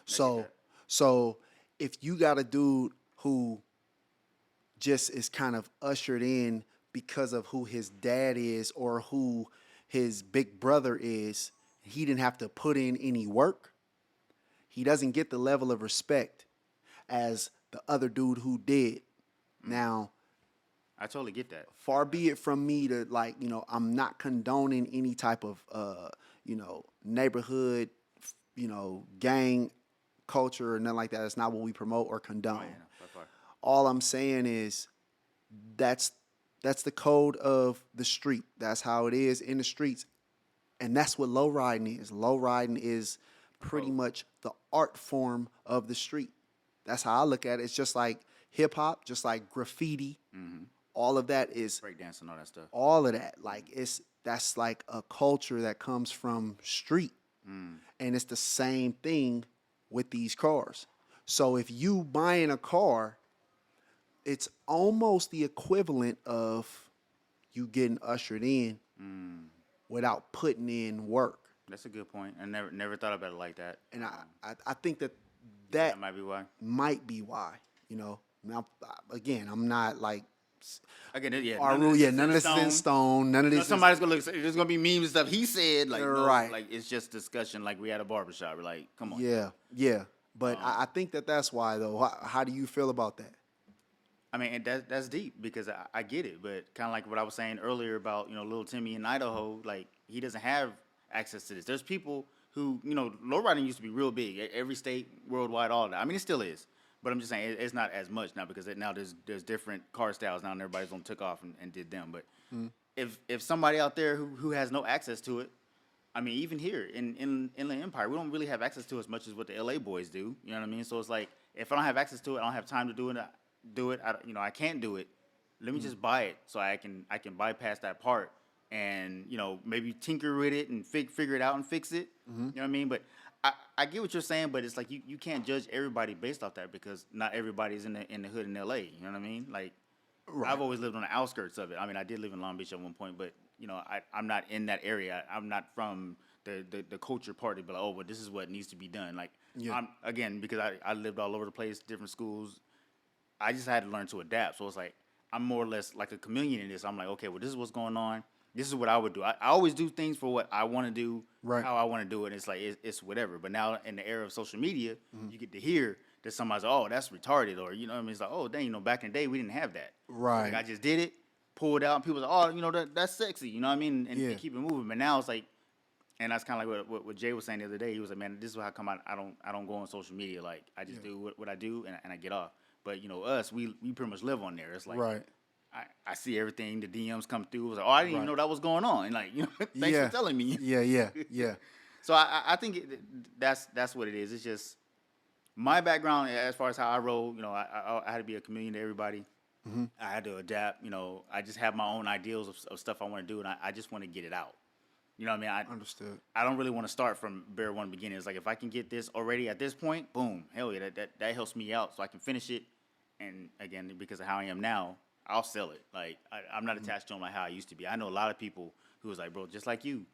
Speaker 2: So if you got a dude who just is kind of ushered in because of who his dad is or who his big brother is, he didn't have to put in any work, he doesn't get the level of respect as the other dude who did. Now,
Speaker 1: I totally get that.
Speaker 2: Far be it from me to I'm not condoning any type of neighborhood, gang culture or nothing like that. That's not what we promote or condone. All I'm saying is that's the code of the street. That's how it is in the streets. And that's what low riding is. Low riding is pretty much the art form of the street. That's how I look at it. It's just like hip hop, just like graffiti. All of that is
Speaker 1: breakdance and all that stuff.
Speaker 2: All of that, that's like a culture that comes from street, and it's the same thing with these cars. So if you buying a car, it's almost the equivalent of you getting ushered in without putting in work.
Speaker 1: That's a good point. I never thought about it like that.
Speaker 2: And I think that
Speaker 1: might be why.
Speaker 2: Now, again, I'm not like.
Speaker 1: Again, yeah.
Speaker 2: None of this is in stone. None of this.
Speaker 1: Somebody's gonna look. There's gonna be memes and stuff he said. Like,
Speaker 2: right.
Speaker 1: Like it's just discussion. Like we had a barbershop. We're like, come on.
Speaker 2: Yeah. But I think that's why though. How do you feel about that?
Speaker 1: I mean, that's deep because I get it, but kind of like what I was saying earlier about little Timmy in Idaho. Like he doesn't have access to this. There's people who lowriding used to be real big. Every state, worldwide, all that. I mean, it still is. But I'm just saying it's not as much now because now there's different car styles now and everybody's on took off and did them. But if somebody out there who has no access to it, I mean, even here in Inland Empire, we don't really have access to it as much as what the LA boys do. You know what I mean? So it's like if I don't have access to it, I don't have time to do it. I can't do it. Let me just buy it so I can bypass that part and maybe tinker with it and figure it out and fix it. You know what I mean? But I get what you're saying, but it's like you can't judge everybody based off that because not everybody's in the hood in LA. You know what I mean? Like I've always lived on the outskirts of it. I mean, I did live in Long Beach at one point, but I'm not in that area. I'm not from the culture part to be like, oh, well, this is what needs to be done. Like, because I lived all over the place, different schools. I just had to learn to adapt. So it's like I'm more or less like a chameleon in this. I'm like, okay, well, this is what's going on. This is what I would do. I always do things for what I want to do, how I want to do it. It's like it's whatever. But now in the era of social media, you get to hear that somebody's, oh, that's retarded, or what I mean. It's like, oh, dang, back in the day we didn't have that.
Speaker 2: Right.
Speaker 1: Like, I just did it, pulled out, and people was like, oh, that's sexy. You know what I mean? And keep it moving. But now it's like. And that's kind of like what Jay was saying the other day. He was like, man, this is how come I don't go on social media. Like, I just do what I do, and I get off. But, us, we pretty much live on there. It's like, I see everything. The DMs come through. It was like, oh, I didn't even know that was going on. And, like, thanks for telling me.
Speaker 2: Yeah.
Speaker 1: So I think that's what it is. It's just my background as far as how I roll. I had to be a chameleon to everybody. I had to adapt. I just have my own ideals of stuff I want to do, and I just want to get it out. You know what I mean?
Speaker 2: Understood. I
Speaker 1: don't really want to start from bare one beginning. It's like if I can get this already at this point, boom, hell yeah, that helps me out so I can finish it. And again, because of how I am now, I'll sell it. Like I'm not attached to them like how I used to be. I know a lot of people who was like, bro, just like you,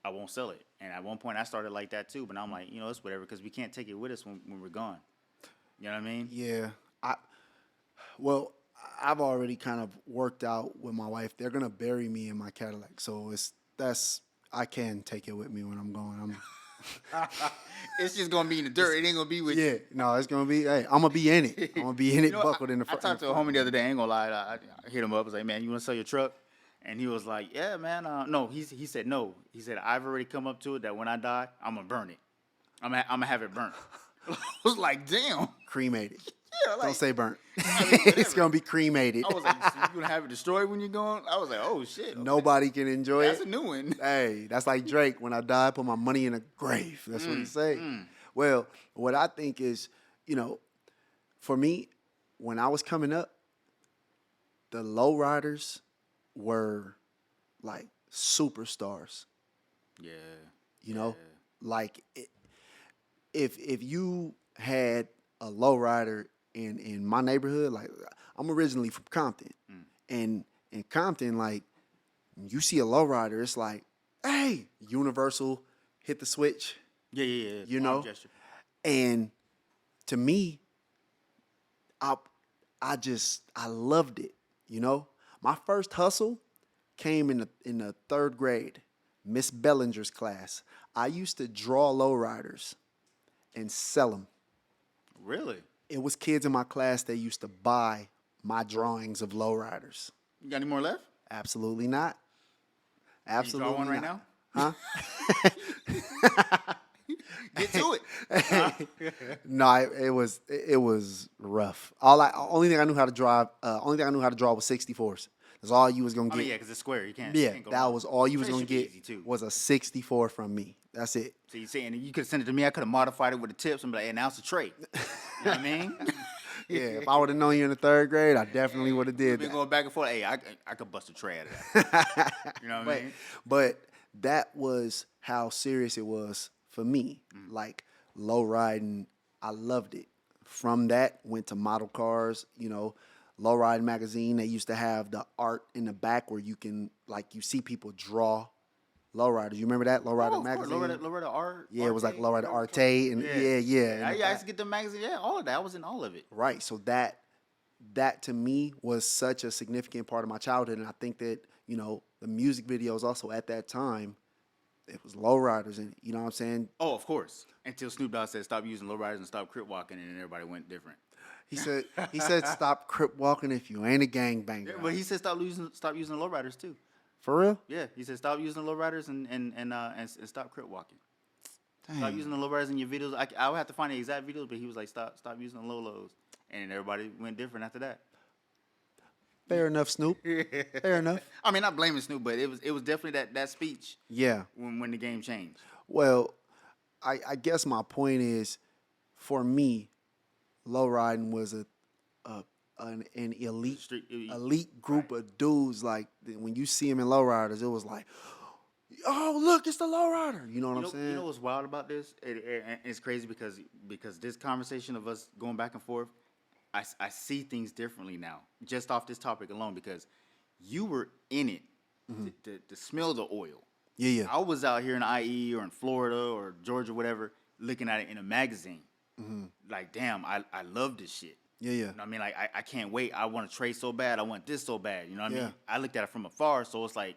Speaker 1: I won't sell it. And at one point I started like that too, but now I'm like, it's whatever because we can't take it with us when we're gone. You know what I mean?
Speaker 2: Yeah. I've already kind of worked out with my wife. They're gonna bury me in my Cadillac, so I can take it with me when I'm going.
Speaker 1: It's just gonna be in the dirt. It ain't gonna be with you.
Speaker 2: Yeah, no, it's gonna be. Hey, I'm gonna be in it. I'm gonna be in it, buckled in the front.
Speaker 1: I talked to a homie the other day. I ain't gonna lie. I hit him up. I was like, man, you wanna sell your truck? And he was like, yeah, man. No, he said no. He said I've already come up to it that when I die, I'm gonna burn it. I'm gonna have it burnt. I was like, damn.
Speaker 2: Cremated.
Speaker 1: Yeah, like,
Speaker 2: don't say burnt. It's gonna be cremated.
Speaker 1: I was like, so you gonna have it destroyed when you're gone? I was like, oh shit. Okay.
Speaker 2: Nobody can enjoy it.
Speaker 1: That's a new one.
Speaker 2: Hey, that's like Drake. When I die, I put my money in a grave. That's what he say. Well, what I think is, for me, when I was coming up, the lowriders were like superstars.
Speaker 1: Yeah.
Speaker 2: Like if you had a lowrider in my neighborhood, like I'm originally from Compton, and in Compton, like you see a lowrider, it's like, hey, Universal, hit the switch.
Speaker 1: Yeah.
Speaker 2: You know, and to me, I loved it. My first hustle came in the third grade, Miss Bellinger's class. I used to draw lowriders and sell them.
Speaker 1: Really?
Speaker 2: It was kids in my class that used to buy my drawings of lowriders.
Speaker 1: You got any more left?
Speaker 2: Absolutely not. Absolutely
Speaker 1: Can you draw one
Speaker 2: not.
Speaker 1: right now? Huh? Get to it.
Speaker 2: No, it was rough. Only thing I knew how to draw was 64s. That's all you was gonna get.
Speaker 1: Yeah, because it's square. You can't.
Speaker 2: Yeah,
Speaker 1: you can't go
Speaker 2: that
Speaker 1: wrong.
Speaker 2: was all you was
Speaker 1: It
Speaker 2: gonna
Speaker 1: should be
Speaker 2: get
Speaker 1: easy, too.
Speaker 2: was a 64 from me. That's it.
Speaker 1: So you saying you could have sent it to me? I could have modified it with the tips and be like, hey, now it's a trait. You know what I mean?
Speaker 2: Yeah, if I would have known you in the third grade, I definitely would have did
Speaker 1: Been
Speaker 2: that.
Speaker 1: going back and forth. Hey, I could bust a tray out of that. You know what I mean?
Speaker 2: But that was how serious it was for me. Like low riding, I loved it. From that, went to model cars. Low Ride magazine. They used to have the art in the back where you can, like, you see people draw lowriders. You remember that Lowrider magazine?
Speaker 1: Lowrider art.
Speaker 2: Yeah, it was like Lowrider Arte, and yeah.
Speaker 1: I used to get the magazine. Yeah, all of that. I was in all of it.
Speaker 2: Right. So that to me was such a significant part of my childhood, and I think that the music videos also at that time, it was lowriders in it. You know what I'm saying?
Speaker 1: Oh, of course. Until Snoop Dogg said stop using lowriders and stop crip walking, and then everybody went different.
Speaker 2: He said stop crip walking if you ain't a gangbanger.
Speaker 1: Yeah, but he said stop using lowriders too.
Speaker 2: For real?
Speaker 1: Yeah, he said stop using lowriders and stop crip walking.
Speaker 2: Dang.
Speaker 1: Stop using the lowriders in your videos. I would have to find the exact videos, but he was like stop using the low-lows, and everybody went different after that.
Speaker 2: Fair enough, Snoop. Fair enough.
Speaker 1: I mean, not blaming Snoop, but it was definitely that speech.
Speaker 2: Yeah.
Speaker 1: When the game changed.
Speaker 2: Well, I guess my point is, for me, low riding was a an elite
Speaker 1: Street,
Speaker 2: group of dudes. Like when you see him in lowriders, it was like, oh look, it's the lowrider. You know what I'm saying?
Speaker 1: You know what's wild about this? It's crazy because this conversation of us going back and forth, I see things differently now just off this topic alone because you were in it to smell the oil.
Speaker 2: Yeah.
Speaker 1: I was out here in IE or in Florida or Georgia, whatever, looking at it in a magazine. Like, damn, I love this shit.
Speaker 2: Yeah.
Speaker 1: You know what I mean? Like, I can't wait. I want to trade so bad. I want this so bad. You know what I
Speaker 2: Yeah.
Speaker 1: mean? I looked at it from afar, so it's like,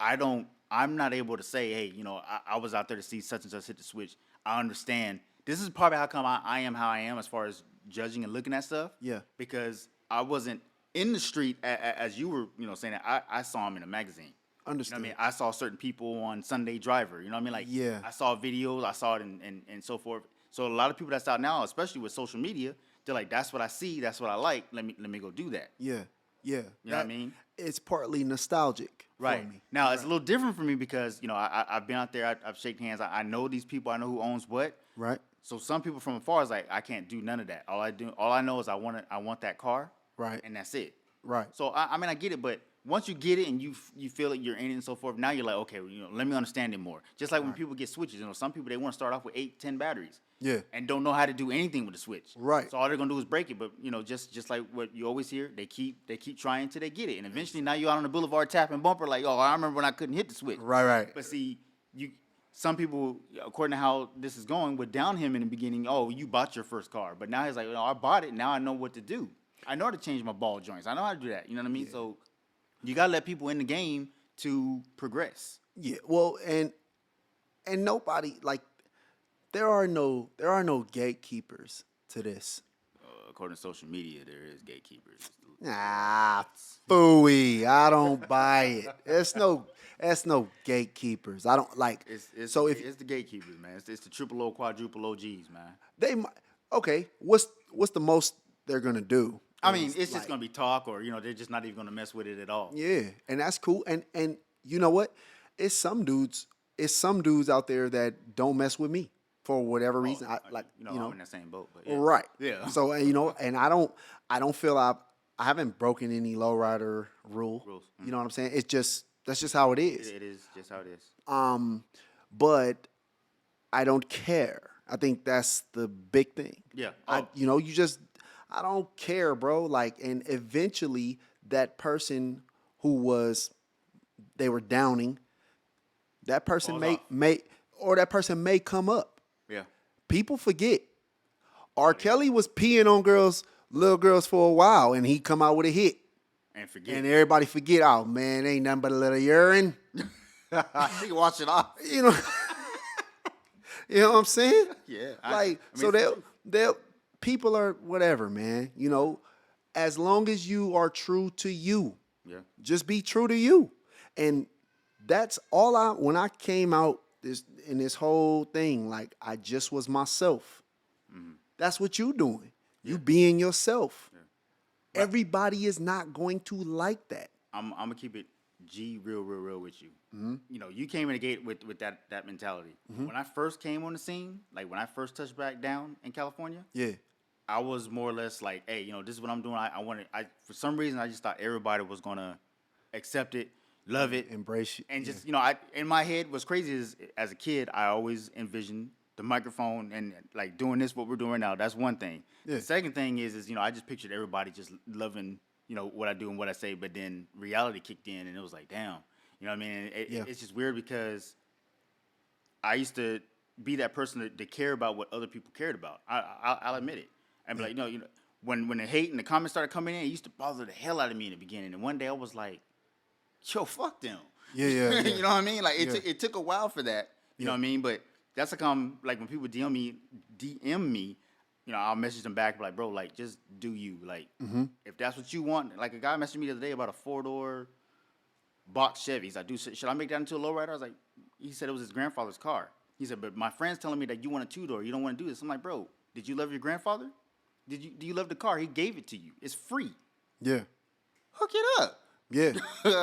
Speaker 1: I'm not able to say, hey, you know, I was out there to see such and such hit the switch. I understand. This is probably how come I am how I am as far as judging and looking at stuff.
Speaker 2: Yeah.
Speaker 1: Because I wasn't in the street as you were, you know, saying that. I saw him in a magazine.
Speaker 2: Understood.
Speaker 1: You know what I mean? I saw certain people on Sunday Driver. You know what I mean? Like,
Speaker 2: Yeah.
Speaker 1: I saw videos. I saw it and so forth. So a lot of people that's out now, especially with social media, they're like, that's what I see. That's what I like. Let me go do that.
Speaker 2: Yeah.
Speaker 1: You know what I mean?
Speaker 2: It's partly nostalgic
Speaker 1: Right.
Speaker 2: for me.
Speaker 1: Now, it's a little different for me because, you know, I've been out there. I've shaken hands. I know these people. I know who owns what.
Speaker 2: Right.
Speaker 1: So some people from afar is like, I can't do none of that. All I know is I want that car.
Speaker 2: Right.
Speaker 1: And that's it.
Speaker 2: Right.
Speaker 1: So, I mean, I get it, but once you get it and you feel it, you're in it and so forth, now you're like, okay, well, you know, let me understand it more. Just like when people get switches, you know, some people, they want to start off with 8, 10 batteries.
Speaker 2: Yeah.
Speaker 1: And don't know how to do anything with the switch.
Speaker 2: Right.
Speaker 1: So all they're gonna do is break it. But you know, just like what you always hear, they keep trying until they get it. And eventually now you're out on the boulevard tapping bumper like, oh, I remember when I couldn't hit the switch.
Speaker 2: Right.
Speaker 1: But see, some people, according to how this is going, would down him in the beginning, oh, you bought your first car. But now he's like, I bought it, now I know what to do. I know how to change my ball joints. I know how to do that. You know what I mean? Yeah. So you gotta let people in the game to progress.
Speaker 2: Yeah. Well, and nobody like there are no gatekeepers to this.
Speaker 1: According to social media, there is gatekeepers.
Speaker 2: Phooey. I don't buy it. That's no gatekeepers. I don't like.
Speaker 1: It's the gatekeepers, man. It's the triple O, quadruple OGs, man.
Speaker 2: They might. Okay. What's the most they're gonna do?
Speaker 1: I mean, it's just gonna be talk, or you know, they're just not even gonna mess with it at all.
Speaker 2: Yeah, and that's cool. And you know what? It's some dudes out there that don't mess with me for whatever reason. I'm
Speaker 1: in that same boat. But yeah.
Speaker 2: Right.
Speaker 1: Yeah.
Speaker 2: So you know, and I don't feel I haven't broken any lowrider rules. Mm-hmm. You know what I'm saying? That's just how it is.
Speaker 1: It is just how it is.
Speaker 2: But I don't care. I think that's the big thing.
Speaker 1: Yeah.
Speaker 2: I don't care, bro. Like, and eventually that person who they were downing, that person may come up.
Speaker 1: Yeah.
Speaker 2: People forget. R. Kelly was peeing on little girls for a while, and he come out with a hit. And everybody forget, oh man, ain't nothing but a little urine.
Speaker 1: You wash it off.
Speaker 2: You know. You know what I'm saying?
Speaker 1: Yeah.
Speaker 2: So they'll people are whatever, man. You know, as long as you are true to you.
Speaker 1: Yeah.
Speaker 2: Just be true to you. And that's all when I came out in this whole thing, like I just was myself. Mm-hmm. That's what you doing. Yeah. You being yourself. Yeah. Everybody is not going to like that.
Speaker 1: I'm gonna keep it G real with you. Mm-hmm. You know, you came in the gate with that mentality. Mm-hmm. When I first came on the scene, like when I first touched back down in California,
Speaker 2: yeah,
Speaker 1: I was more or less like, hey, you know, this is what I'm doing. I for some reason I just thought everybody was gonna accept it, love it,
Speaker 2: embrace it,
Speaker 1: and just you know, in my head, what's crazy is as a kid I always envisioned the microphone and like doing this, what we're doing now. That's one thing. Yeah. The second thing is you know, I just pictured everybody just loving, you know, what I do and what I say, but then reality kicked in and it was like, damn. You know what I mean? It's just weird because I used to be that person to care about what other people cared about. I'll admit it. And be like, you know, when the hate and the comments started coming in, it used to bother the hell out of me in the beginning. And one day I was like, yo, fuck them.
Speaker 2: Yeah.
Speaker 1: You know what I mean? Like it took a while for that. You know what I mean? But that's like like when people DM me, you know, I'll message them back like, bro, like just do you. Like if that's what you want. Like a guy messaged me the other day about a 4-door box Chevy. He's like, dude, should I make that into a lowrider? I was like, he said it was his grandfather's car. He said, but my friend's telling me that you want a 2-door. You don't want to do this. I'm like, bro, did you love your grandfather? Do you love the car? He gave it to you. It's free.
Speaker 2: Yeah.
Speaker 1: Hook it up.
Speaker 2: Yeah.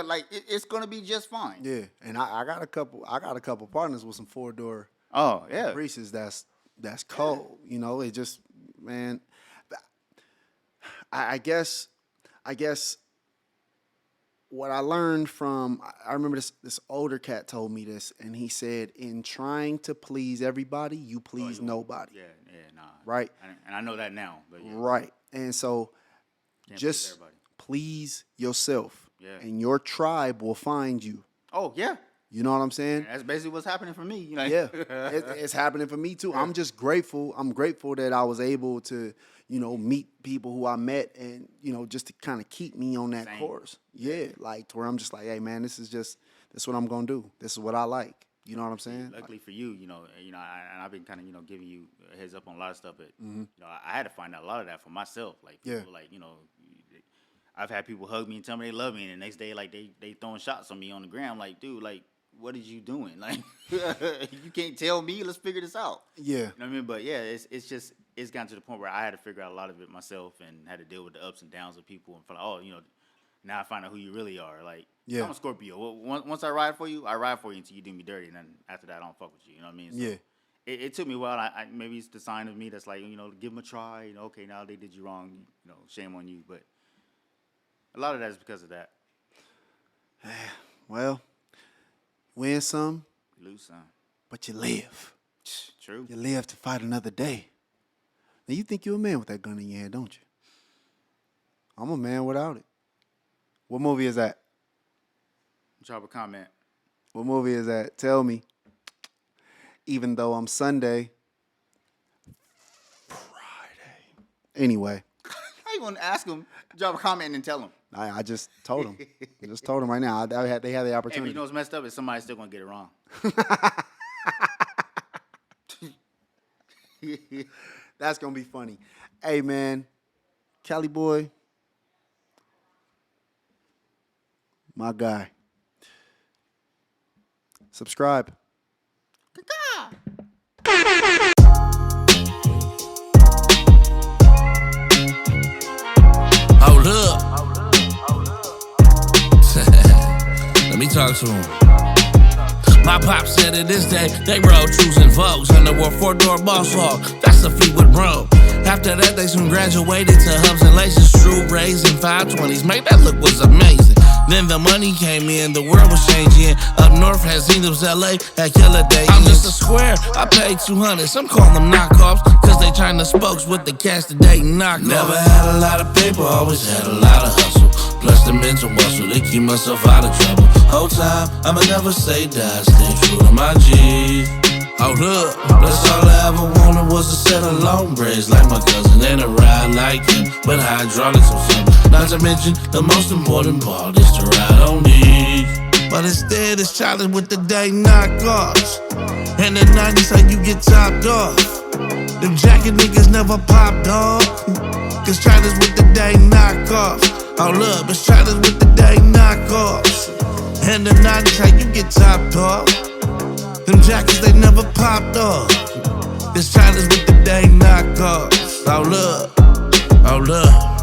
Speaker 1: Like it's gonna be just fine.
Speaker 2: Yeah. And I got a couple partners with some 4-door.
Speaker 1: Oh yeah.
Speaker 2: Reese's that's cold. You know, it just man. I guess what I learned from, I remember this older cat told me this, and he said, in trying to please everybody, you please nobody.
Speaker 1: Yeah, nah.
Speaker 2: Right?
Speaker 1: And I know that now. But yeah.
Speaker 2: Right. And so
Speaker 1: Can't
Speaker 2: just please yourself.
Speaker 1: Yeah.
Speaker 2: And your tribe will find you.
Speaker 1: Oh, yeah.
Speaker 2: You know what I'm saying?
Speaker 1: And that's basically what's happening for me. You know?
Speaker 2: Yeah, it's happening for me too. I'm just grateful. I'm grateful that I was able to, meet people who I met and, just to kind of keep me on that course. Yeah, like to where I'm just like, hey, man, this is what I'm going to do. This is what I like. You know what I'm saying?
Speaker 1: Luckily for you, and I've been kind of, giving you a heads up on a lot of stuff, but, I had to find out a lot of that for myself. Like, people, like, I've had people hug me and tell me they love me, and the next day, like, they throwing shots on me on the ground. Like, dude, like, what are you doing? Like, you can't tell me. Let's figure this out. Yeah. You know what I mean? But, yeah, it's gotten to the point where I had to figure out a lot of it myself and had to deal with the ups and downs of people and feel like, now I find out who you really are. Like, I'm a Scorpio. Once I ride for you until you do me dirty, and then after that, I don't fuck with you. You know what I mean? So it took me a while. Maybe it's the sign of me that's like, give them a try. Okay, now they did you wrong. Shame on you. But a lot of that is because of that.
Speaker 2: Well, win some,
Speaker 1: lose some,
Speaker 2: but you live.
Speaker 1: True.
Speaker 2: You live to fight another day. Now you think you're a man with that gun in your hand, don't you? I'm a man without it. What movie is that?
Speaker 1: Drop a comment.
Speaker 2: What movie is that? Tell me. Even though I'm Sunday, Friday. Anyway.
Speaker 1: How you gonna ask him? Drop a comment and then tell him.
Speaker 2: I just told him. I just told him right now. They had the opportunity.
Speaker 1: Hey, but you know what's messed up is somebody's still gonna get it wrong.
Speaker 2: That's gonna be funny. Hey man, Cali boy, my guy. Subscribe.
Speaker 3: Hold up. Let me talk to him. My pop said in this day, they rode choosing Vogues. Underwear 4-door boss hog, that's the Fleetwood bro. After that, they soon graduated to hubs and laces. True raising 520s, mate, that look was amazing. Then the money came in, the world was changing. Up north had Zenith's LA, had Killer Day. I'm just a square, I paid 200. Some call them knockoffs, cause they trying to spokes with the cash to Dayton knockoff. Never had a lot of paper, always had a lot of hustle. Plus the mental muscle to keep myself out of trouble. Whole time, I'ma never say die, stay true to my G's. Hold up, that's all I ever wanted was a set of long braids like my cousin and a ride like him, but hydraulics or something. Not to mention, the most important part is to ride on these. But instead, it's challenged with the Dayton knockoffs. And the 90s, how you get topped off. Them jacket niggas never popped off. Cause challenged with the Dayton knockoffs. Hold up, it's challenged with the Dayton knockoffs. And the 90s, how you get topped off. Them jackets, they never popped off. This challenge with the Dayton knockoffs. Hold up, hold up.